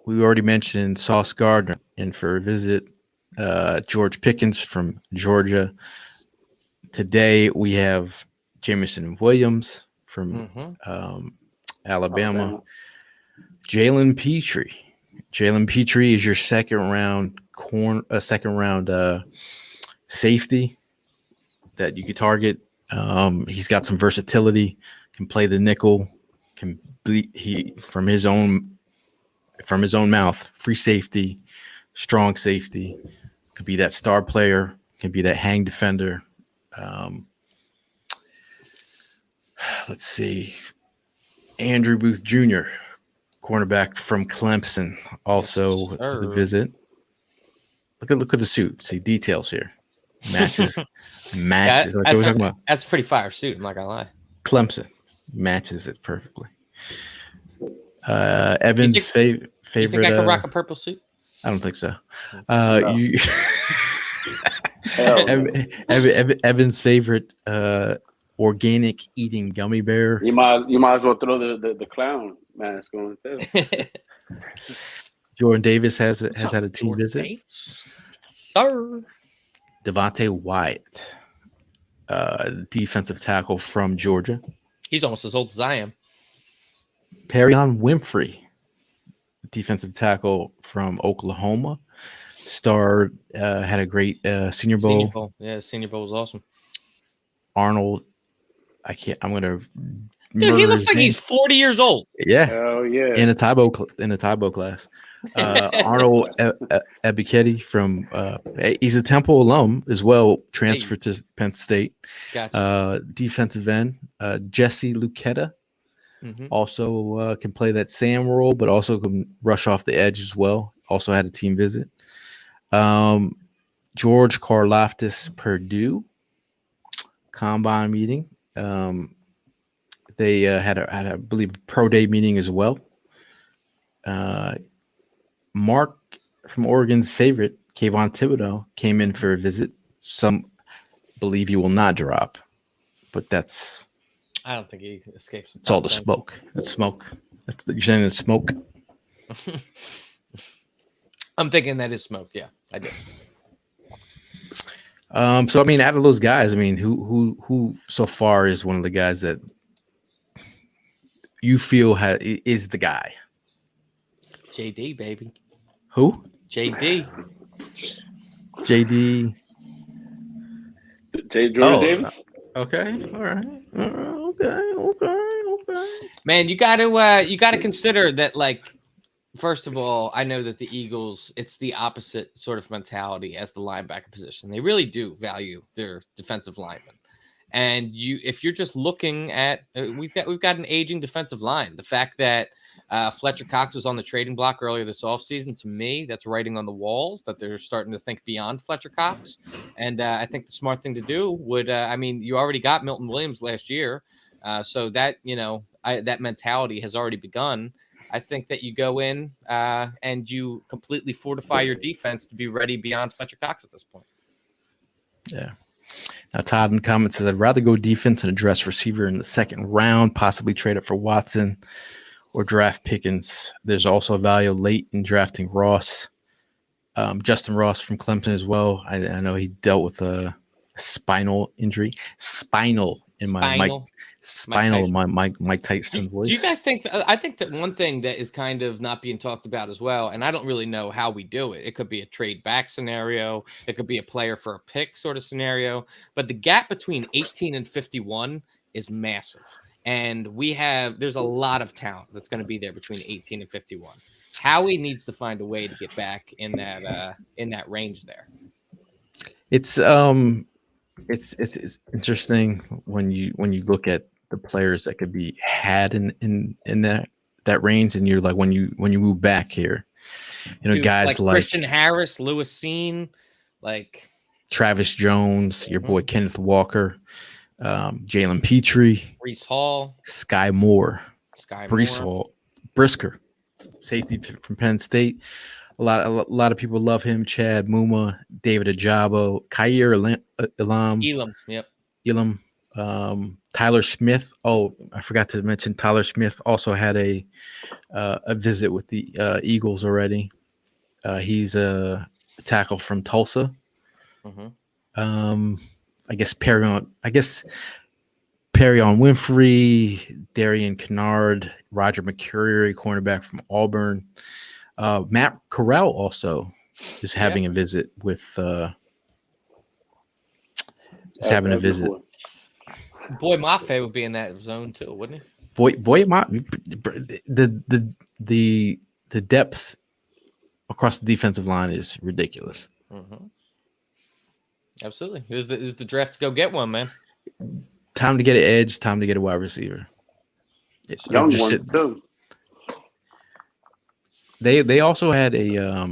we already mentioned: Sauce Gardner in for a visit. George Pickens from Georgia. Today we have Jameson Williams from Alabama. Jalen Petrie. Jalen Petrie is your second round safety that you could target. He's got some versatility. Can play the nickel. From his own mouth. Free safety, strong safety. Could be that star player. Can be that hang defender. Let's see. Andrew Booth Jr., cornerback from Clemson, also the visit. Look at the suit. See details here. Matches. What are we talking about? That's a pretty fire suit. I'm not gonna lie. Clemson matches it perfectly. Evan's favorite. You think I could rock a purple suit? I don't think so. No. Evan's favorite organic eating gummy bear. You might as well throw the clown mask on too. Jordan Davis has had a team visit. Yes, sir. Devontae Wyatt, defensive tackle from Georgia. He's almost as old as I am. Perion Winfrey, defensive tackle from Oklahoma. Had a great Senior Bowl. Yeah, Senior Bowl was awesome. Arnold, I'm gonna. Dude, he looks like he's 40 years old. Yeah. Oh yeah. In a Tybo class. Arnold Ebiketie from he's a Temple alum as well, transferred to Penn State. Gotcha. Defensive end, Jesse Lucetta. Also can play that Sam role, but also can rush off the edge as well. Also had a team visit. George Karlaftis, Purdue combine meeting. They had I believe, pro day meeting as well. Mark from Oregon's favorite, Kayvon Thibodeau, came in for a visit. Some believe he will not drop, but I don't think he escapes. It's all the smoke. It's smoke. You're saying it's smoke? I'm thinking that is smoke. Yeah, I do. So I mean, out of those guys, I mean, who so far is one of the guys that you feel is the guy? JD, baby. Who? JD. JD. Jordan Davis. Okay. All right. Okay. Man, you got to consider that. Like, first of all, I know that the Eagles, it's the opposite sort of mentality as the linebacker position. They really do value their defensive linemen. And if you're just looking at, we've got an aging defensive line. The fact that Fletcher Cox was on the trading block earlier this offseason, to me, that's writing on the walls that they're starting to think beyond Fletcher Cox. And I think the smart thing to do would, you already got Milton Williams last year. So that, that mentality has already begun. I think that you go in and you completely fortify your defense to be ready beyond Fletcher Cox at this point. Yeah. Now, Todd in the comments says, I'd rather go defense and address receiver in the second round, possibly trade up for Watson or draft Pickens. There's also value late in drafting Ross. Justin Ross from Clemson as well. I know he dealt with a spinal injury. Spinal in my Mike Tyson voice. Do you guys think? I think that one thing that is kind of not being talked about as well, and I don't really know how we do it. It could be a trade back scenario. It could be a player for a pick sort of scenario. But the gap between 18 and 51 is massive, and there's a lot of talent that's going to be there between 18 and 51. Howie needs to find a way to get back in that range there. It's interesting when you look at the players that could be had in that range, and you're like when you move back here, guys like Christian Harris, Lewis Cine, like Travis Jones, your boy Kenneth Walker, Jalen Petrie, Breece Hall, Sky Moore, Brisker, safety from Penn State. A lot of people love him. Chad Muma, David Ajabo, Khair Elam. Yep. Elam. Tyler Smith. Oh, I forgot to mention Tyler Smith also had a visit with the Eagles already. He's a tackle from Tulsa. Mm-hmm. I guess Perrion Winfrey, Darian Kennard, Roger McCreary, cornerback from Auburn. Matt Corral also is having a visit with. Is having a visit. Boy Mafe would be in that zone too, wouldn't he? Boy, the depth across the defensive line is ridiculous. Mm-hmm. Absolutely. Is the draft to go get one, man? Time to get an edge. Time to get a wide receiver. Young ones too. They also had a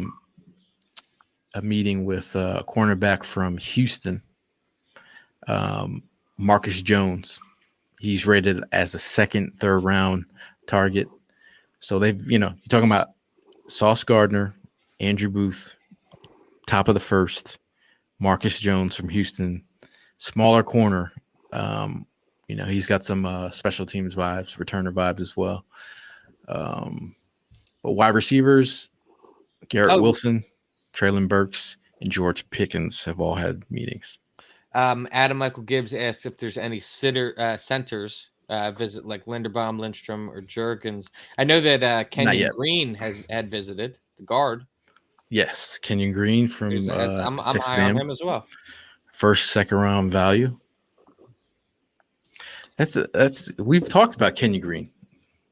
meeting with a cornerback from Houston, Marcus Jones. He's rated as a second, third round target. So they've, you're talking about Sauce Gardner, Andrew Booth, top of the first, Marcus Jones from Houston, smaller corner. He's got some special teams vibes, returner vibes as well. But wide receivers, Garrett Wilson, Traylon Burks, and George Pickens have all had meetings. Adam Michael Gibbs asked if there's any centers visit like Linderbaum, Lindstrom, or Juergens. I know that Kenyon Green had visited the guard. Yes, Kenyon Green from I'm Texas high on him as well. First, second round value. That's we've talked about Kenyon Green.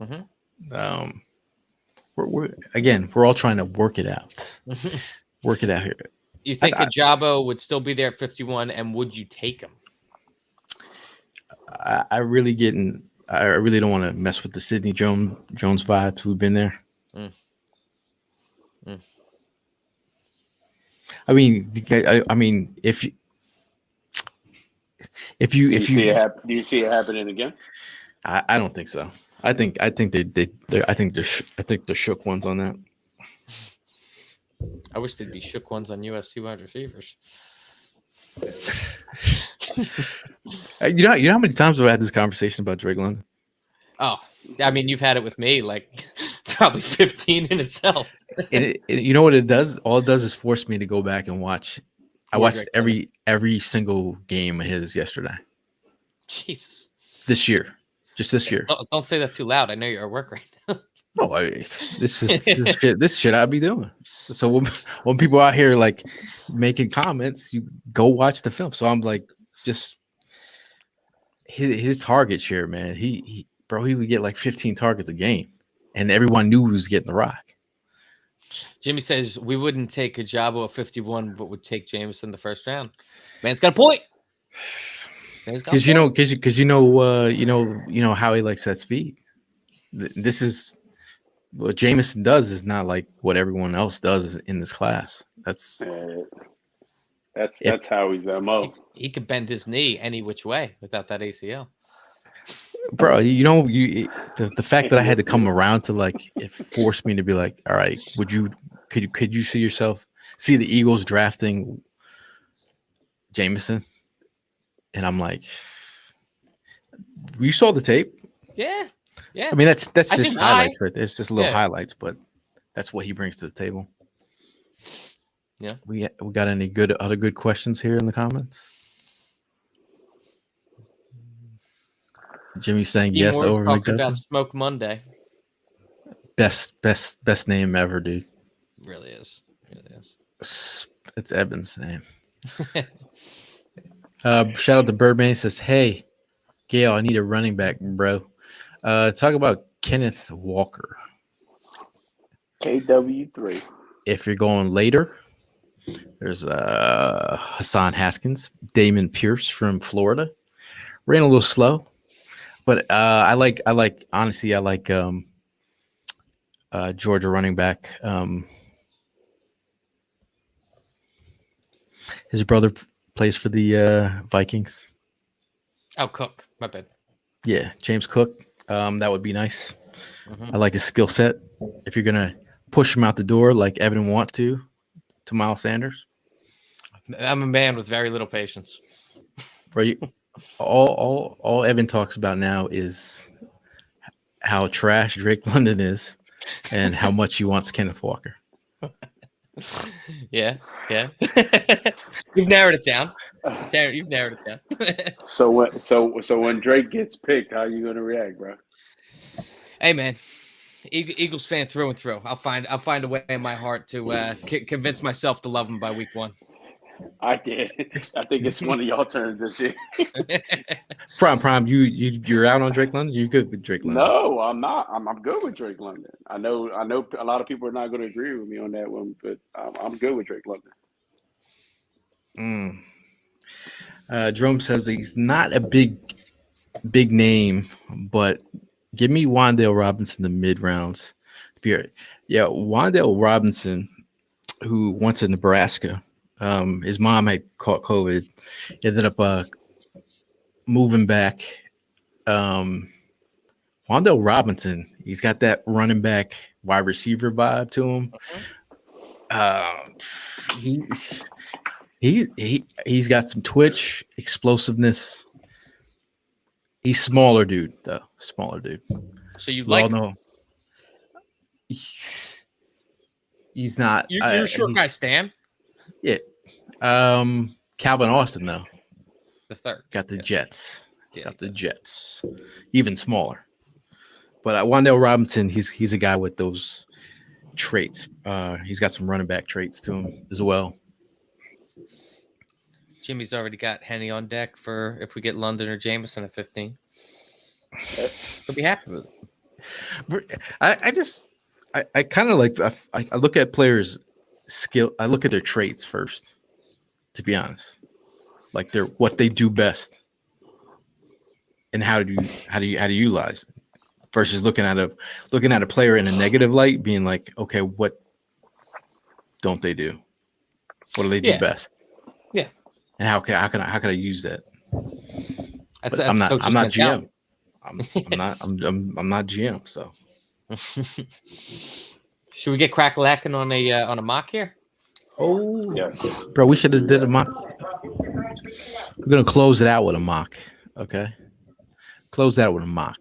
Mm-hmm. We're all trying to work it out. Work it out here. You think Ajabo would still be there at 51, and would you take him? I really don't want to mess with the Sidney Jones vibes. We've been there. I mean, if you see it do you see it happening again? I don't think so. I think they're shook ones on that. I wish they'd be shook ones on USC wide receivers. You know how many times I've had this conversation about Drake London? Oh, I mean, you've had it with me like probably 15 in itself. You know what it does? All it does is force me to go back and watch. I watched every single game of his yesterday. Jesus. This year. Just this year. Don't say that too loud. I know you're at work right now. No, this shit I'd be doing. So when people out here like making comments, you go watch the film. So I'm like, just his target share, man. He would get like 15 targets a game, and everyone knew he was getting the rock. Jimmy says we wouldn't take Ajabo at 51, but would take Jameson the first round. Man's got a point. Because you know how he likes that speed. This is what Jameson does is not like what everyone else does in this class. That's how he's MO. He could bend his knee any which way without that ACL. Bro, the fact that I had to come around to like it forced me to be like, all right, could you see the Eagles drafting Jameson? And I'm like, you saw the tape? Yeah. I mean, that's just highlights, right? It's just little highlights, but that's what he brings to the table. Yeah. We got any other good questions here in the comments? Jimmy saying Dean yes Moore's over talking McDuffie. about Smoke Monday. Best name ever, dude. Really is. It's Evan's name. Shout out to Birdman. He says, "Hey, Gail, I need a running back, bro. Talk about Kenneth Walker. KW3. If you're going later, there's Hassan Haskins, Damon Pierce from Florida. Ran a little slow, but I like Georgia running back. His brother plays for the Vikings. Oh, Cook. My bad. Yeah, James Cook. That would be nice. Mm-hmm. I like his skill set. If you're gonna push him out the door like Evan wants to Miles Sanders. I'm a man with very little patience. Are all Evan talks about now is how trash Drake London is and how much he wants Kenneth Walker. Yeah. You've narrowed it down. You've narrowed it down. So when Drake gets picked, how you gonna react, bro? Hey, man. Eagles fan through and through. I'll find a way in my heart to convince myself to love him by week 1. I did. I think it's one of y'all turns this year. Prime, you're out on Drake London. You good with Drake London? No, I'm not. I'm good with Drake London. I know a lot of people are not going to agree with me on that one, but I'm good with Drake London. Jerome says he's not a big name, but give me Wandel Robinson the mid rounds. Yeah, Wandel Robinson, who went to Nebraska. His mom had caught COVID. He ended up moving back. Wandel Robinson, he's got that running back wide receiver vibe to him. He's got some twitch, explosiveness. He's smaller dude, though. Smaller dude. So you like? No. He's not. You're a short guy, Stan. Yeah. Calvin Austin, though. The third. Got the Jets. Yeah, Got the Jets. Even smaller. But Wandel Robinson, he's a guy with those traits. He's got some running back traits to him as well. Jimmy's already got Henny on deck for if we get London or Jameson at 15. He'll be happy with it. I kind of like I look at players' skill. I look at their traits first, to be honest. Like what they do best, and how do you utilize it, versus looking at a player in a negative light, being like, okay, what don't they do? What do they do best? Yeah. And how can I use that? I'm not GM. I'm not GM. So should we get crack-lacking on a mock here? Oh yes, bro, we should have did a mock. We're gonna close it out with a mock. Okay, close that with a mock.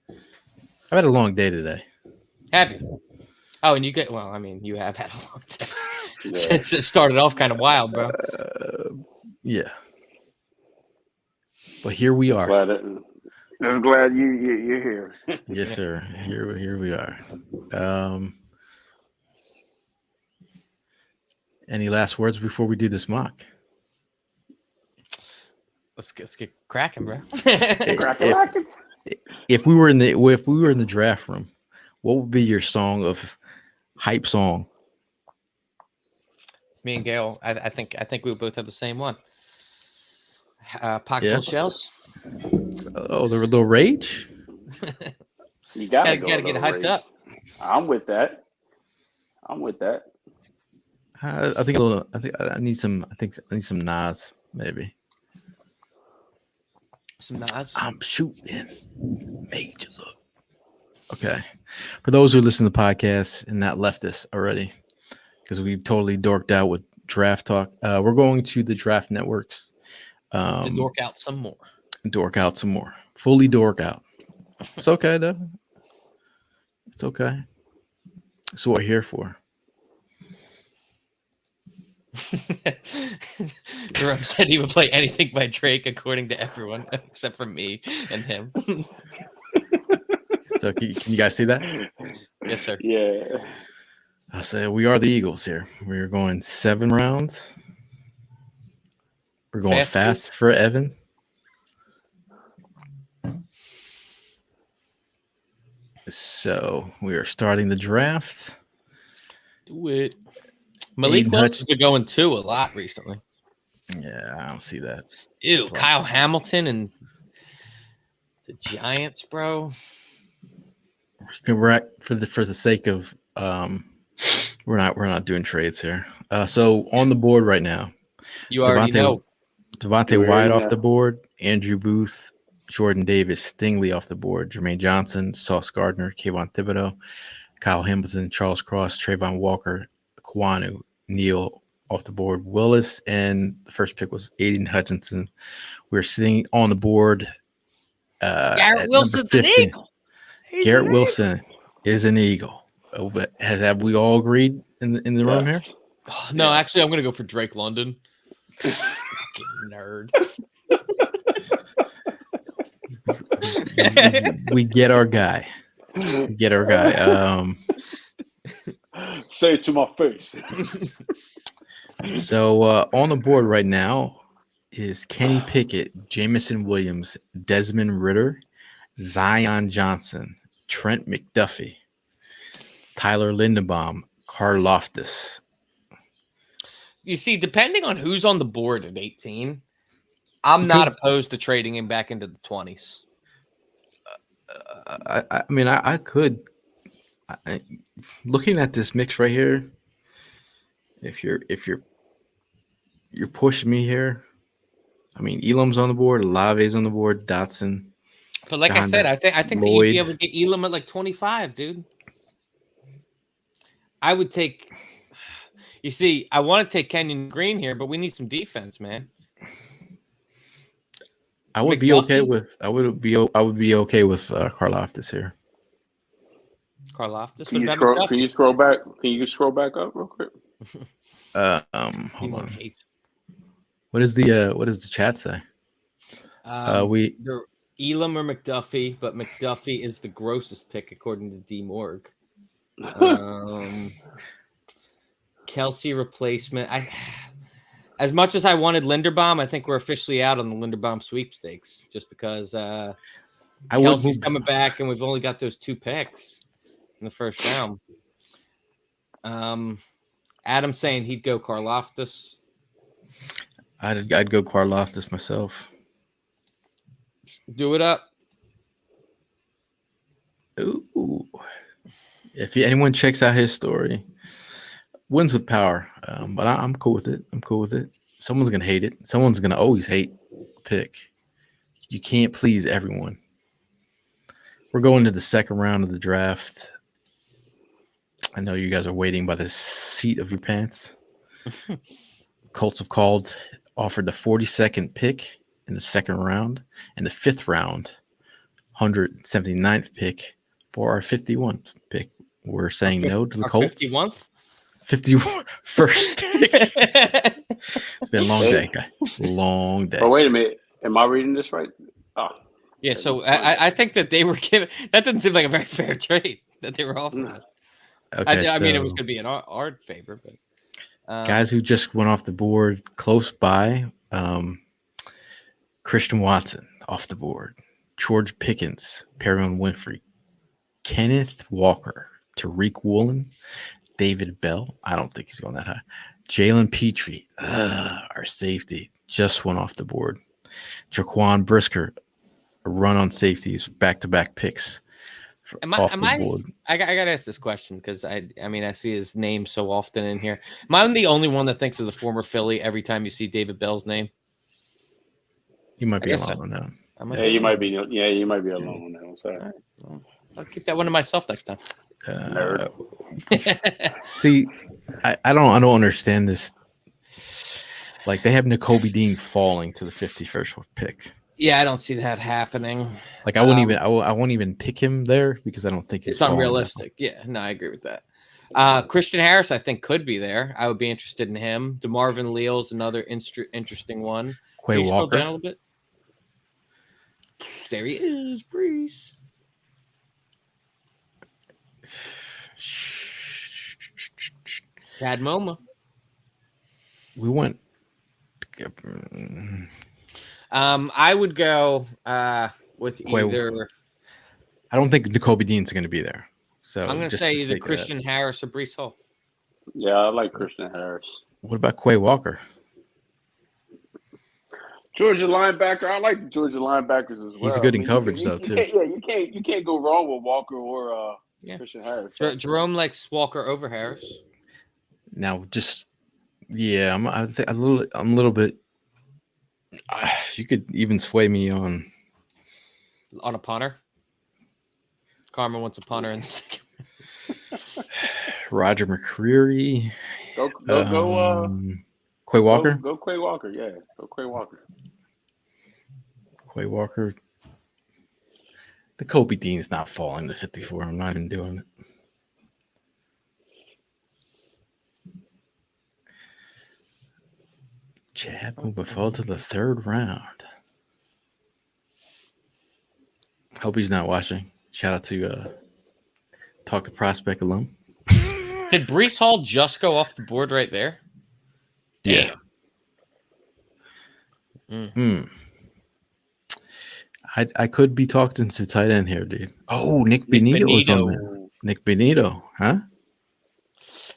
I've had a long day today. Have you? Oh, and you you have had a long day. It started off kind of wild, bro. Yeah. But here we are. I'm glad you're here. Yes, sir. Here we are. Any last words before we do this mock? Let's get cracking, bro. If we were in the draft room, what would be your hype song? Me and Gail, I think we both have the same one. Pocket full shells. Oh, the little rage. You gotta get hyped up. I'm with that. I think I need some Nas, maybe. Some Nas. I'm shooting major look. Okay. For those who listen to the podcast and not left us already, because we've totally dorked out with draft talk, we're going to the Draft Networks. To dork out some more. Fully dork out. It's okay, though. It's okay. That's what we're here for. Jerome said he would play anything by Drake, according to everyone, except for me and him. So can you guys see that? Yes, sir. Yeah. I say we are the Eagles here. We're going 7 rounds. We're going fast for Evan. So we are starting the draft. Do it. Malik Willis has been going 2 a lot recently. Yeah, I don't see that. Ew, it's Kyle Hamilton and the Giants, bro. For the sake of we're not doing trades here. So on the board right now, you already know Devontae Wyatt off the board, Andrew Booth, Jordan Davis, Stingley off the board, Jermaine Johnson, Sauce Gardner, Kayvon Thibodeau, Kyle Hamilton, Charles Cross, Trayvon Walker, Kwanu, Neal off the board. Willis, and the first pick was Aiden Hutchinson. We're sitting on the board. Garrett at Wilson's number an 50. Eagle. Garrett Wilson is an Eagle. Oh, but have we all agreed in the room here? Yes. Oh, no, actually, I'm gonna go for Drake London. Fucking nerd. We get our guy. We get our guy. Say it to my face. So on the board right now is Kenny Pickett, Jameson Williams, Desmond Ritter, Zion Johnson, Trent McDuffie, Tyler Lindenbaum, Carl Loftus. You see, depending on who's on the board at 18, I'm not opposed to trading him back into the 20s. I mean, I could. Looking at this mix right here, if you're pushing me here, I mean, Elam's on the board, Olave's on the board, Dotson. But like I said, I think that you'd be able to get Elam at like 25, dude. I would take. You see, I want to take Kenyon Green here, but we need some defense, man. I would be okay with okay with Karlaftis here. Karlaftis. Can you scroll back? Can you scroll back up real quick? Hold on. What does the chat say? They're Elam or McDuffie, but McDuffie is the grossest pick according to D Morg. Kelsey replacement. As much as I wanted Linderbaum, I think we're officially out on the Linderbaum sweepstakes just because Kelsey's coming back and we've only got those 2 picks in the first round. Adam's saying he'd go Karlaftis. I'd go Karlaftis myself. Do it up. Ooh. If anyone checks out his story, wins with power. But I'm cool with it. Someone's gonna hate it. Someone's gonna always hate the pick. You can't please everyone. We're going to the second round of the draft. I know you guys are waiting by the seat of your pants. Colts have offered the 42nd pick in the second round and the 5th round, 179th pick for our 51st pick. We're saying no to the Colts. 51st pick. It's been a long day, guy. Long day. Oh, wait a minute. Am I reading this right? Oh. Yeah, so I think that they were given – that doesn't seem like a very fair trade that they were offering us. Okay, I mean, it was going to be in our favor. But guys who just went off the board close by, Christian Watson off the board, George Pickens, Perrion Winfrey, Kenneth Walker, Tariq Woolen, David Bell. I don't think he's going that high. Jalen Petrie, our safety, just went off the board. Jaquan Brisker, a run on safeties, back-to-back picks. I gotta ask this question because I mean I see his name so often in here. Am I the only one that thinks of the former Philly every time you see David Bell's name? You might be alone on that. Yeah, you might be. Yeah, you might be alone on that one. Sorry. Right. Well, I'll keep that one to myself next time. See, I don't understand this. Like they have Nakobe Dean falling to the 51st pick. Yeah, I don't see that happening. Like I won't even pick him there because I don't think it's unrealistic. Yeah, no, I agree with that. Christian Harris, I think, could be there. I would be interested in him. DeMarvin Leal's another interesting one. Quay Walker. Scroll down a little bit. There he is, Brees. Chad Moma. We went. I would go with either. I don't think Nakobe Dean's going to be there. So I'm going to say either Christian Harris or Brees Hall. Yeah, I like Christian Harris. What about Quay Walker? Georgia linebacker. I like the Georgia linebackers as well. He's good in coverage, though, too. You can't go wrong with Walker or Christian Harris. Jerome likes Walker over Harris. Now, I'm a little bit. You could even sway me on a punter. Carmen wants a punter in the second. Roger McCreary. Go Quay Walker. Go Quay Walker. Yeah, go Quay Walker. Quay Walker. The Kobe Dean's not falling to 54. I'm not even doing it. Chad will fall to the 3rd round. Hope he's not watching. Shout out to Talk to Prospect alum. Did Breece Hall just go off the board right there? Yeah. I could be talking to tight end here, dude. Oh, Nick Benito was on there. Nick Benito, huh?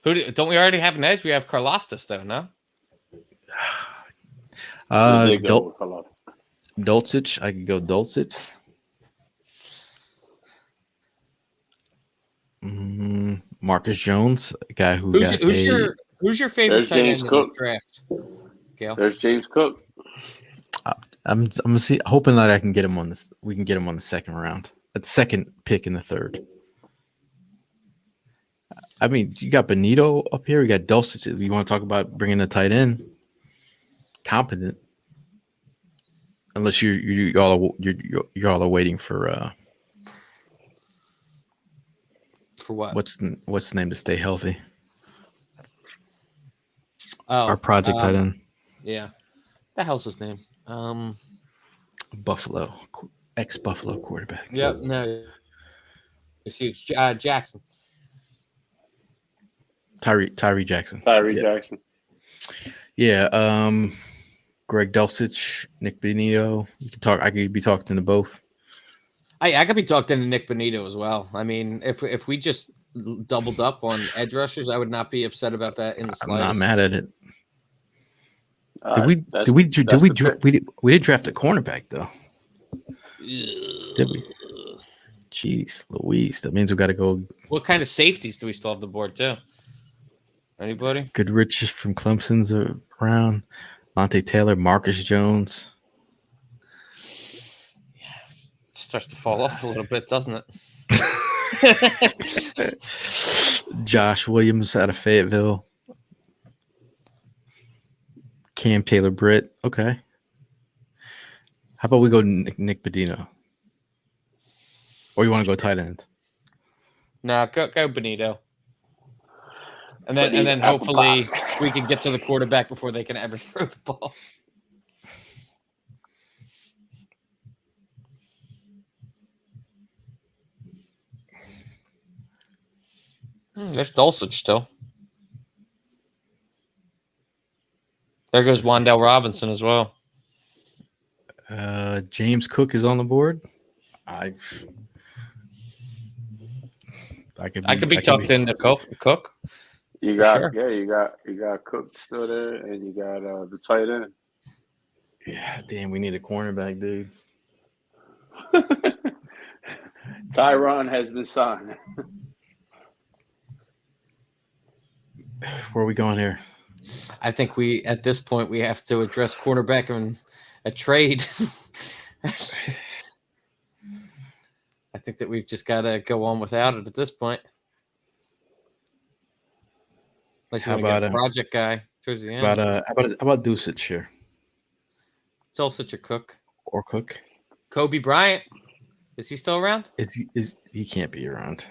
Don't we already have an edge? We have Karlaftis, though, no? Dulcich. I could go Dulcich. Marcus Jones, a guy who's your favorite tight end in this draft? Gail? There's James Cook. I'm hoping that I can get him on this. We can get him on the 2nd round, the 2nd pick in the 3rd. I mean, you got Benito up here. You got Dulcich. You want to talk about bringing a tight end? Competent, unless you all are waiting for what? What's the name to stay healthy? Oh, our project tight end. Yeah, the hell's his name? Buffalo, ex-Buffalo quarterback. Yep, no, it's huge. Jackson. Tyree Jackson. Jackson. Yeah. Greg Dulcich, Nick Benito. I could be talking to both. I could be talking to Nick Benito as well. I mean, if we just doubled up on edge rushers, I would not be upset about that in the slightest. I'm not mad at it. We did draft a cornerback though. Did we? Jeez, Louise. That means we got to go. What kind of safeties do we still have the board too? Anybody? Goodrich from Clemson's around. Monte Taylor, Marcus Jones. Yeah, it starts to fall off a little bit, doesn't it? Josh Williams out of Fayetteville. Cam Taylor Britt. Okay. How about we go Nick Benito? Or you want to go tight end? No, go Benito. And then hopefully we can get to the quarterback before they can ever throw the ball. There's Dulcich still. There goes Wandel Robinson as well. James Cook is on the board. I could be tucked into Cook. You got you got Cook still there, and you got the tight end. Yeah, damn, we need a cornerback, dude. Tyron has been signed. Where are we going here? I think at this point we have to address cornerback in a trade. I think that we've just got to go on without it at this point. Unless you want to get a project guy towards the end. How about Dulcich here? It's all such a Cook. Or Cook. Kobe Bryant. Is he still around? He can't be around.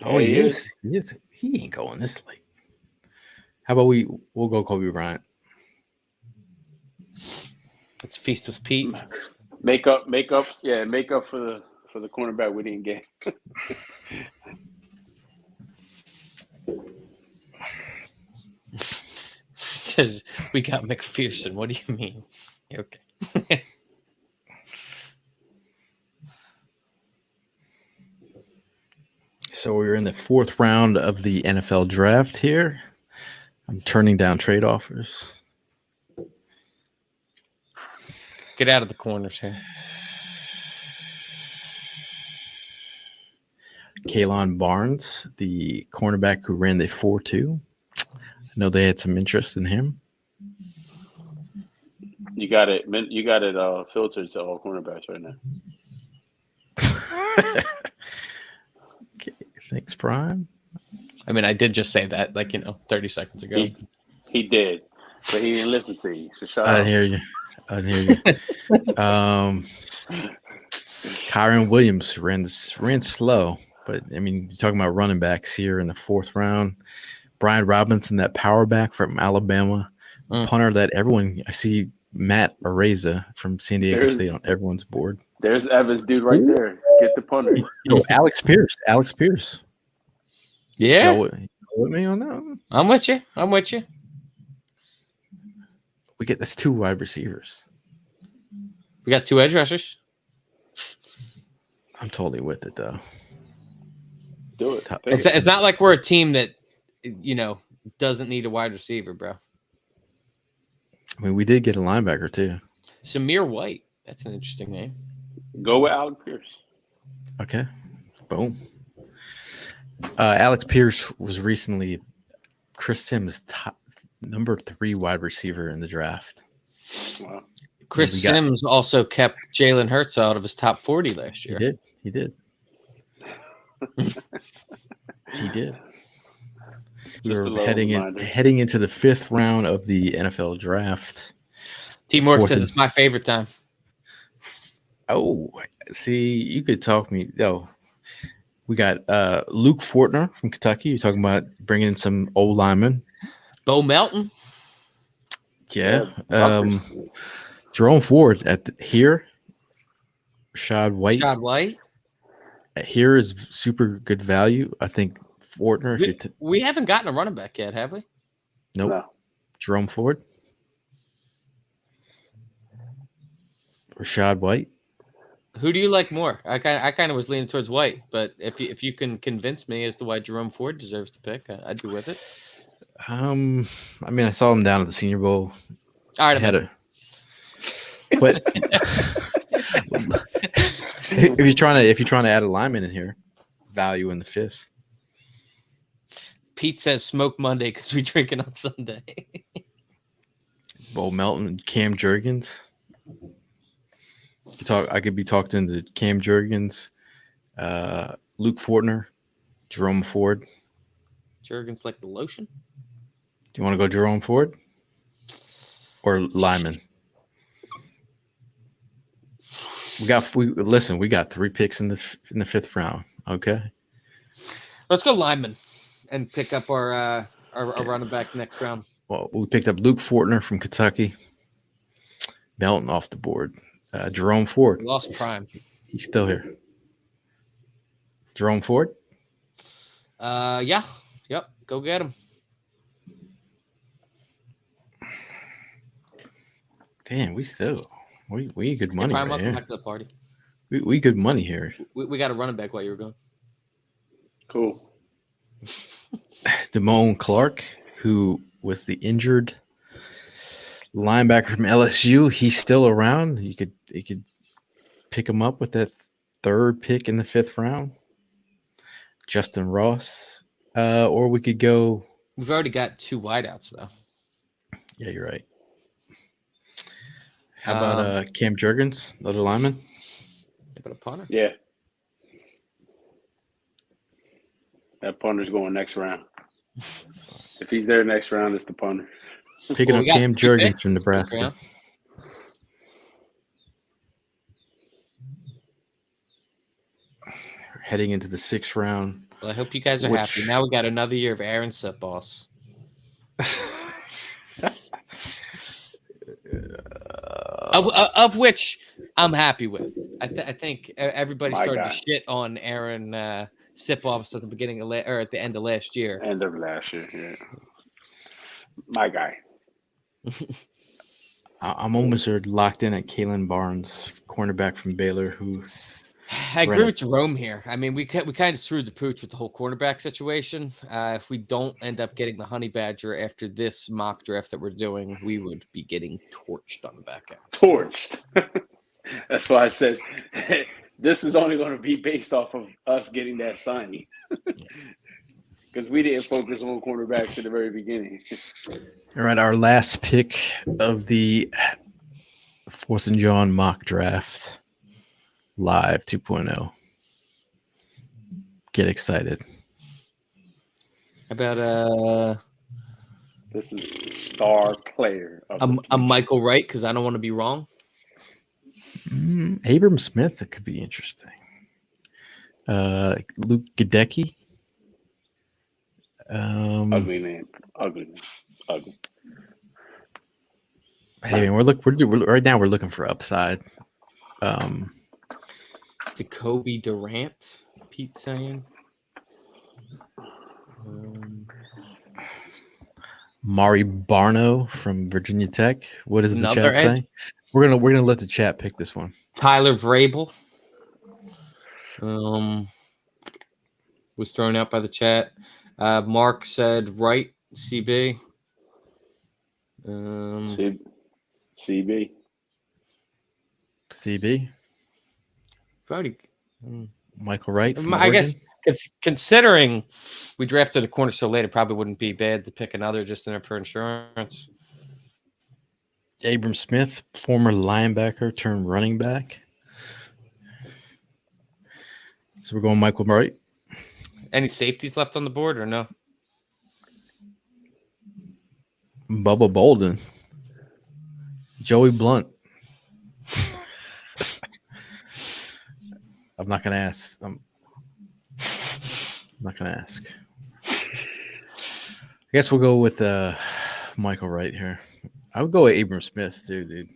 Oh, he is. He is. He ain't going this late. How about we'll go Kobe Bryant? Let's feast with Pete. Make up for the cornerback we didn't get. Because we got McPherson. What do you mean? Okay. So we're in the 4th round of the NFL draft here. I'm turning down trade offers. Get out of the corners here. Caitlyn Barnes, the cornerback who ran the 4.2. I know they had some interest in him. You got it filtered to all cornerbacks right now. Okay, thanks, Prime. I mean, I did just say that, 30 seconds ago. He did, but he didn't listen to you. So shut I up. didn't hear you. Kyron Williams ran slow, but I mean, you're talking about running backs here in the 4th round. Brian Robinson, that power back from Alabama, punter that everyone. I see Matt Areza from San Diego State on everyone's board. There's Evans, dude, right there. Get the punter. Yo, Alex Pierce. Yeah, Go with me on that one? I'm with you. We get that's 2 wide receivers. We got 2 edge rushers. I'm totally with it though. Do it. It's not like we're a team that doesn't need a wide receiver, bro. I mean, we did get a linebacker too. Samir White. That's an interesting name. Go with Alec Pierce. Okay. Boom. Alec Pierce was recently Chris Sims' number 3 wide receiver in the draft. Wow. Chris Sims also kept Jalen Hurts out of his top 40 last year. He did. He did. We're heading into the 5th round of the NFL draft. T. Moore says it's my favorite time. Oh, see, you could talk me. Oh, we got Luke Fortner from Kentucky. You're talking about bringing in some old linemen. Bo Melton. Yeah. Jerome Ford here. Rashad White. Here is super good value. I think Fortner. We haven't gotten a running back yet, have we? Nope. No. Jerome Ford. Rashad White. Who do you like more? I kind of was leaning towards White, but if you can convince me as to why Jerome Ford deserves to pick, I'd be with it. I mean, I saw him down at the Senior Bowl. All right, but if you're trying to add a lineman in here, value in the 5th. Pete says smoke Monday because we drinking on Sunday. Bo Melton, Cam Jurgens. I could be talked into Cam Jurgens, Luke Fortner, Jerome Ford. Jurgens like the lotion. Do you want to go Jerome Ford or Lyman? We got 3 picks in the 5th round. Okay, let's go Lyman and pick up our running back next round. Well, we picked up Luke Fortner from Kentucky. Melton off the board. Jerome Ford. We lost Prime. He's still here. Jerome Ford? Yeah. Yep. Go get him. Damn, we good money Prime, right welcome here. back to the party. We good money here. We got a running back while you were gone. Cool. Damone Clark, who was the injured linebacker from LSU, he's still around. You could pick him up with that 3rd pick in the 5th round. Justin Ross, or we could go. We've already got 2 wideouts though. Yeah, you're right. How about Cam Jurgens, other lineman? How about a punter? Yeah. That punter's going next round. If he's there next round, it's the punter. Picking up Cam Jurgens from Nebraska. Heading into the 6th round. Well, I hope you guys are happy. Now we got another year of Aaron Sip boss. Of which I'm happy with. I think everybody started to shit on Aaron Sip-offs at the beginning of or at the end of last year. End of last year, yeah. My guy. I'm almost locked in at Caitlyn Barnes, cornerback from Baylor, who. I agree with Jerome here. I mean, we kind of screwed the pooch with the whole cornerback situation. If we don't end up getting the Honey Badger after this mock draft that we're doing, we would be getting torched on the back end. Torched. That's why I said this is only going to be based off of us getting that signing. Because we didn't focus on cornerbacks at the very beginning. All right, our last pick of the 4th and Jawn mock draft. Live 2.0. Get excited. about This is the star player of the a future. Michael Wright? Because I don't want to be wrong. Abram Smith, that could be interesting. Luke Gadecki. Ugly name. Ugly. Hey man, we're right now. We're looking for upside. Jacoby Durant. Pete saying. Mari Barno from Virginia Tech. What does the Another chat edge. say? We're gonna let the chat pick this one. Tyler Vrabel. Was thrown out by the chat. Mark said Wright, CB. CB. CB. Already, Michael Wright from I Oregon. guess considering we drafted a corner so late, it probably wouldn't be bad to pick another just in there for insurance. Abram Smith, former linebacker turned running back. So we're going Michael Wright. Any safeties left on the board or no? Bubba Bolden. Joey Blunt. I'm not gonna ask. I'm not gonna ask. I guess we'll go with Michael Wright here. I would go with Abram Smith too, dude.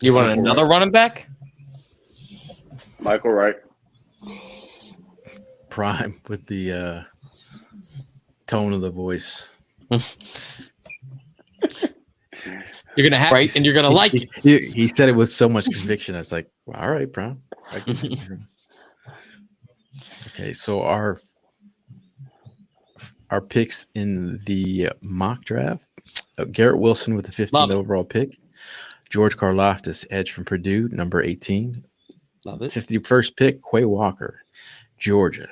You want another running back? Michael Wright. Prime with the tone of the voice. You're gonna have right, and you're gonna like it. He said it with so much conviction. I was like, well, all right, Prime. Okay, so our picks in the mock draft: Garrett Wilson with the 15th overall pick, George Karlaftis, edge from Purdue, number 18. Love it. 51st pick, Quay Walker, Georgia.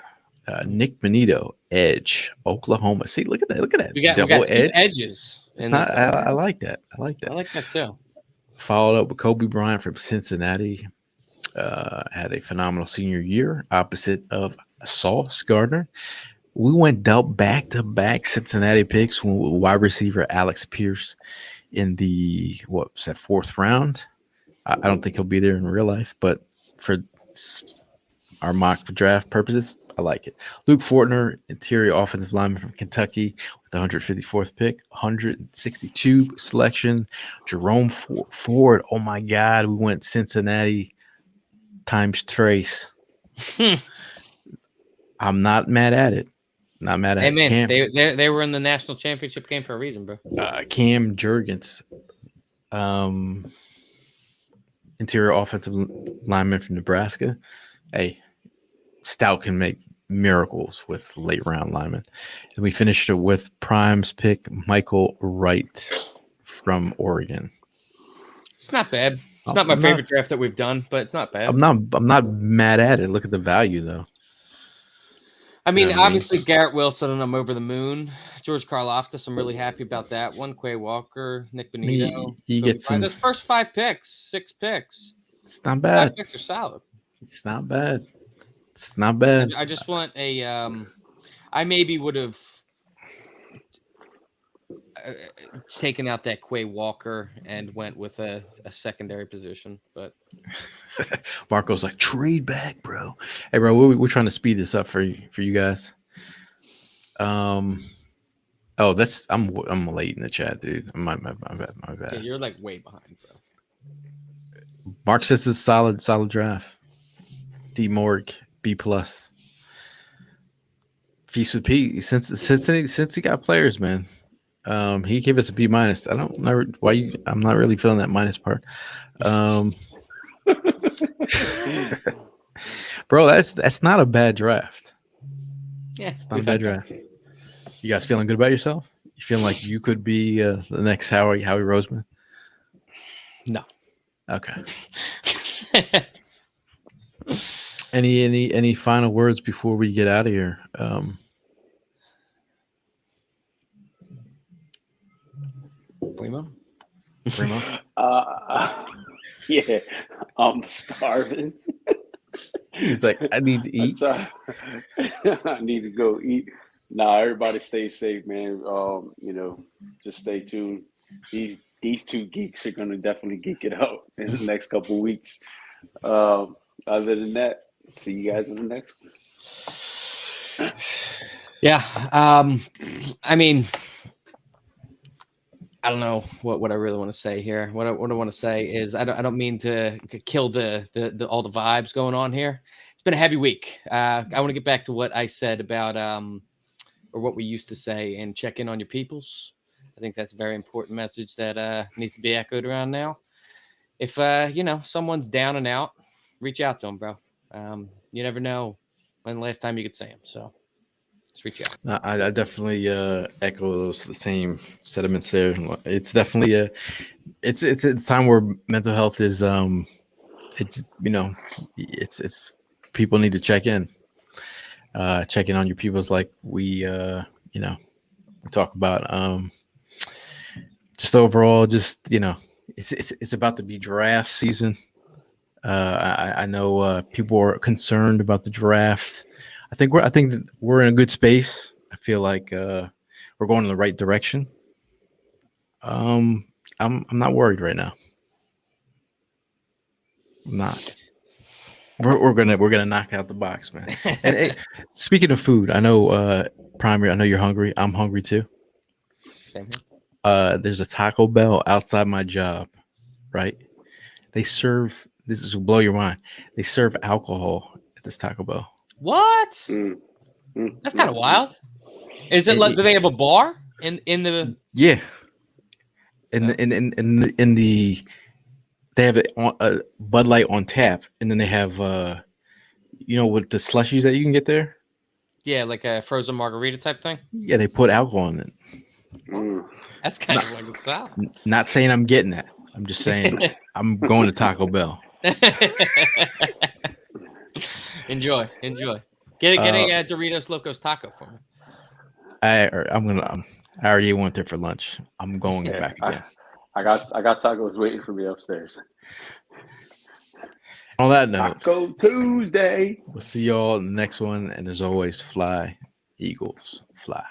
Nick Bonito, edge, Oklahoma. See, look at that. Look at that. We got edge. Edges. It's not, I like that. I like that too. Followed up with Kobe Bryant from Cincinnati. Had a phenomenal senior year opposite of Sauce Gardner. We went back-to-back Cincinnati picks with wide receiver Alec Pierce in the, fourth round. I don't think he'll be there in real life, but for our mock draft purposes, I like it. Luke Fortner, interior offensive lineman from Kentucky with the 154th pick, 162 selection. Jerome Ford, oh my God, we went Cincinnati times Trace. I'm not mad at it. Not mad at it. Hey, man, they were in the national championship game for a reason, bro. Cam Jurgens, interior offensive lineman from Nebraska. Hey, Stout can make miracles with late round linemen. And we finished it with Prime's pick, Michael Wright from Oregon. It's not bad. It's not my favorite draft that we've done, but it's not bad. I'm not mad at it. Look at the value though. I mean, obviously Garrett Wilson, and I'm over the moon. George Karlaftis, I'm really happy about that one. Quay Walker, Nick Bonito. You get some. Those first 5 picks, 6 picks. It's not bad. 5 picks are solid. It's not bad. It's not bad. I just want a. I maybe would have taken out that Quay Walker and went with a secondary position, but Marco's like, trade back, bro. Hey, bro, we're trying to speed this up for you guys. I'm late in the chat, dude. My bad. yeah, you're like way behind, bro. Mark says it's solid draft. D Morg, B+. Feast with Pete, since he got players, man. He gave us a B-. I'm not really feeling that minus part. Bro, that's not a bad draft. Yeah, it's not a bad draft. You guys feeling good about yourself? You feeling like you could be the next Howie Roseman? No. Okay. Any final words before we get out of here? Primo? Yeah, I'm starving. He's like, I need to eat. I need to go eat. Nah, everybody stay safe, man. Just stay tuned. These two geeks are gonna definitely geek it out in the next couple weeks. Other than that, see you guys in the next one. Yeah. I mean, I don't know what I really want to say here. What I want to say is I don't mean to kill the all the vibes going on here. It's been a heavy week. I want to get back to what I said about or what we used to say and check in on your peoples. I think that's a very important message that needs to be echoed around now. If someone's down and out, reach out to them, bro. You never know when the last time you could see them. So just reach out. I definitely echo those the same sentiments there. It's definitely it's a time where mental health is it's people need to check in on your peoples like we talk about just overall it's about to be draft season. I know people are concerned about the draft. I think that we're in a good space. I feel like we're going in the right direction. I'm not worried right now. I'm not. We're gonna knock out the box, man. And hey, speaking of food, I know Primary. I know you're hungry. I'm hungry too. Same here. There's a Taco Bell outside my job, right? They serve. This is will blow your mind. They serve alcohol at this Taco Bell. What? That's kind of wild. Is it like? Do they have a bar in the? Yeah. In the they have a Bud Light on tap, and then they have with the slushies that you can get there. Yeah, like a frozen margarita type thing. Yeah, they put alcohol in it. That's kind of like what's up. Not saying I'm getting that. I'm just saying I'm going to Taco Bell. Enjoy. Get a Doritos Locos taco for me. I already went there for lunch. I'm going back again. I got tacos waiting for me upstairs. On that note, Taco Tuesday. We'll see y'all in the next one. And as always, fly, Eagles, fly.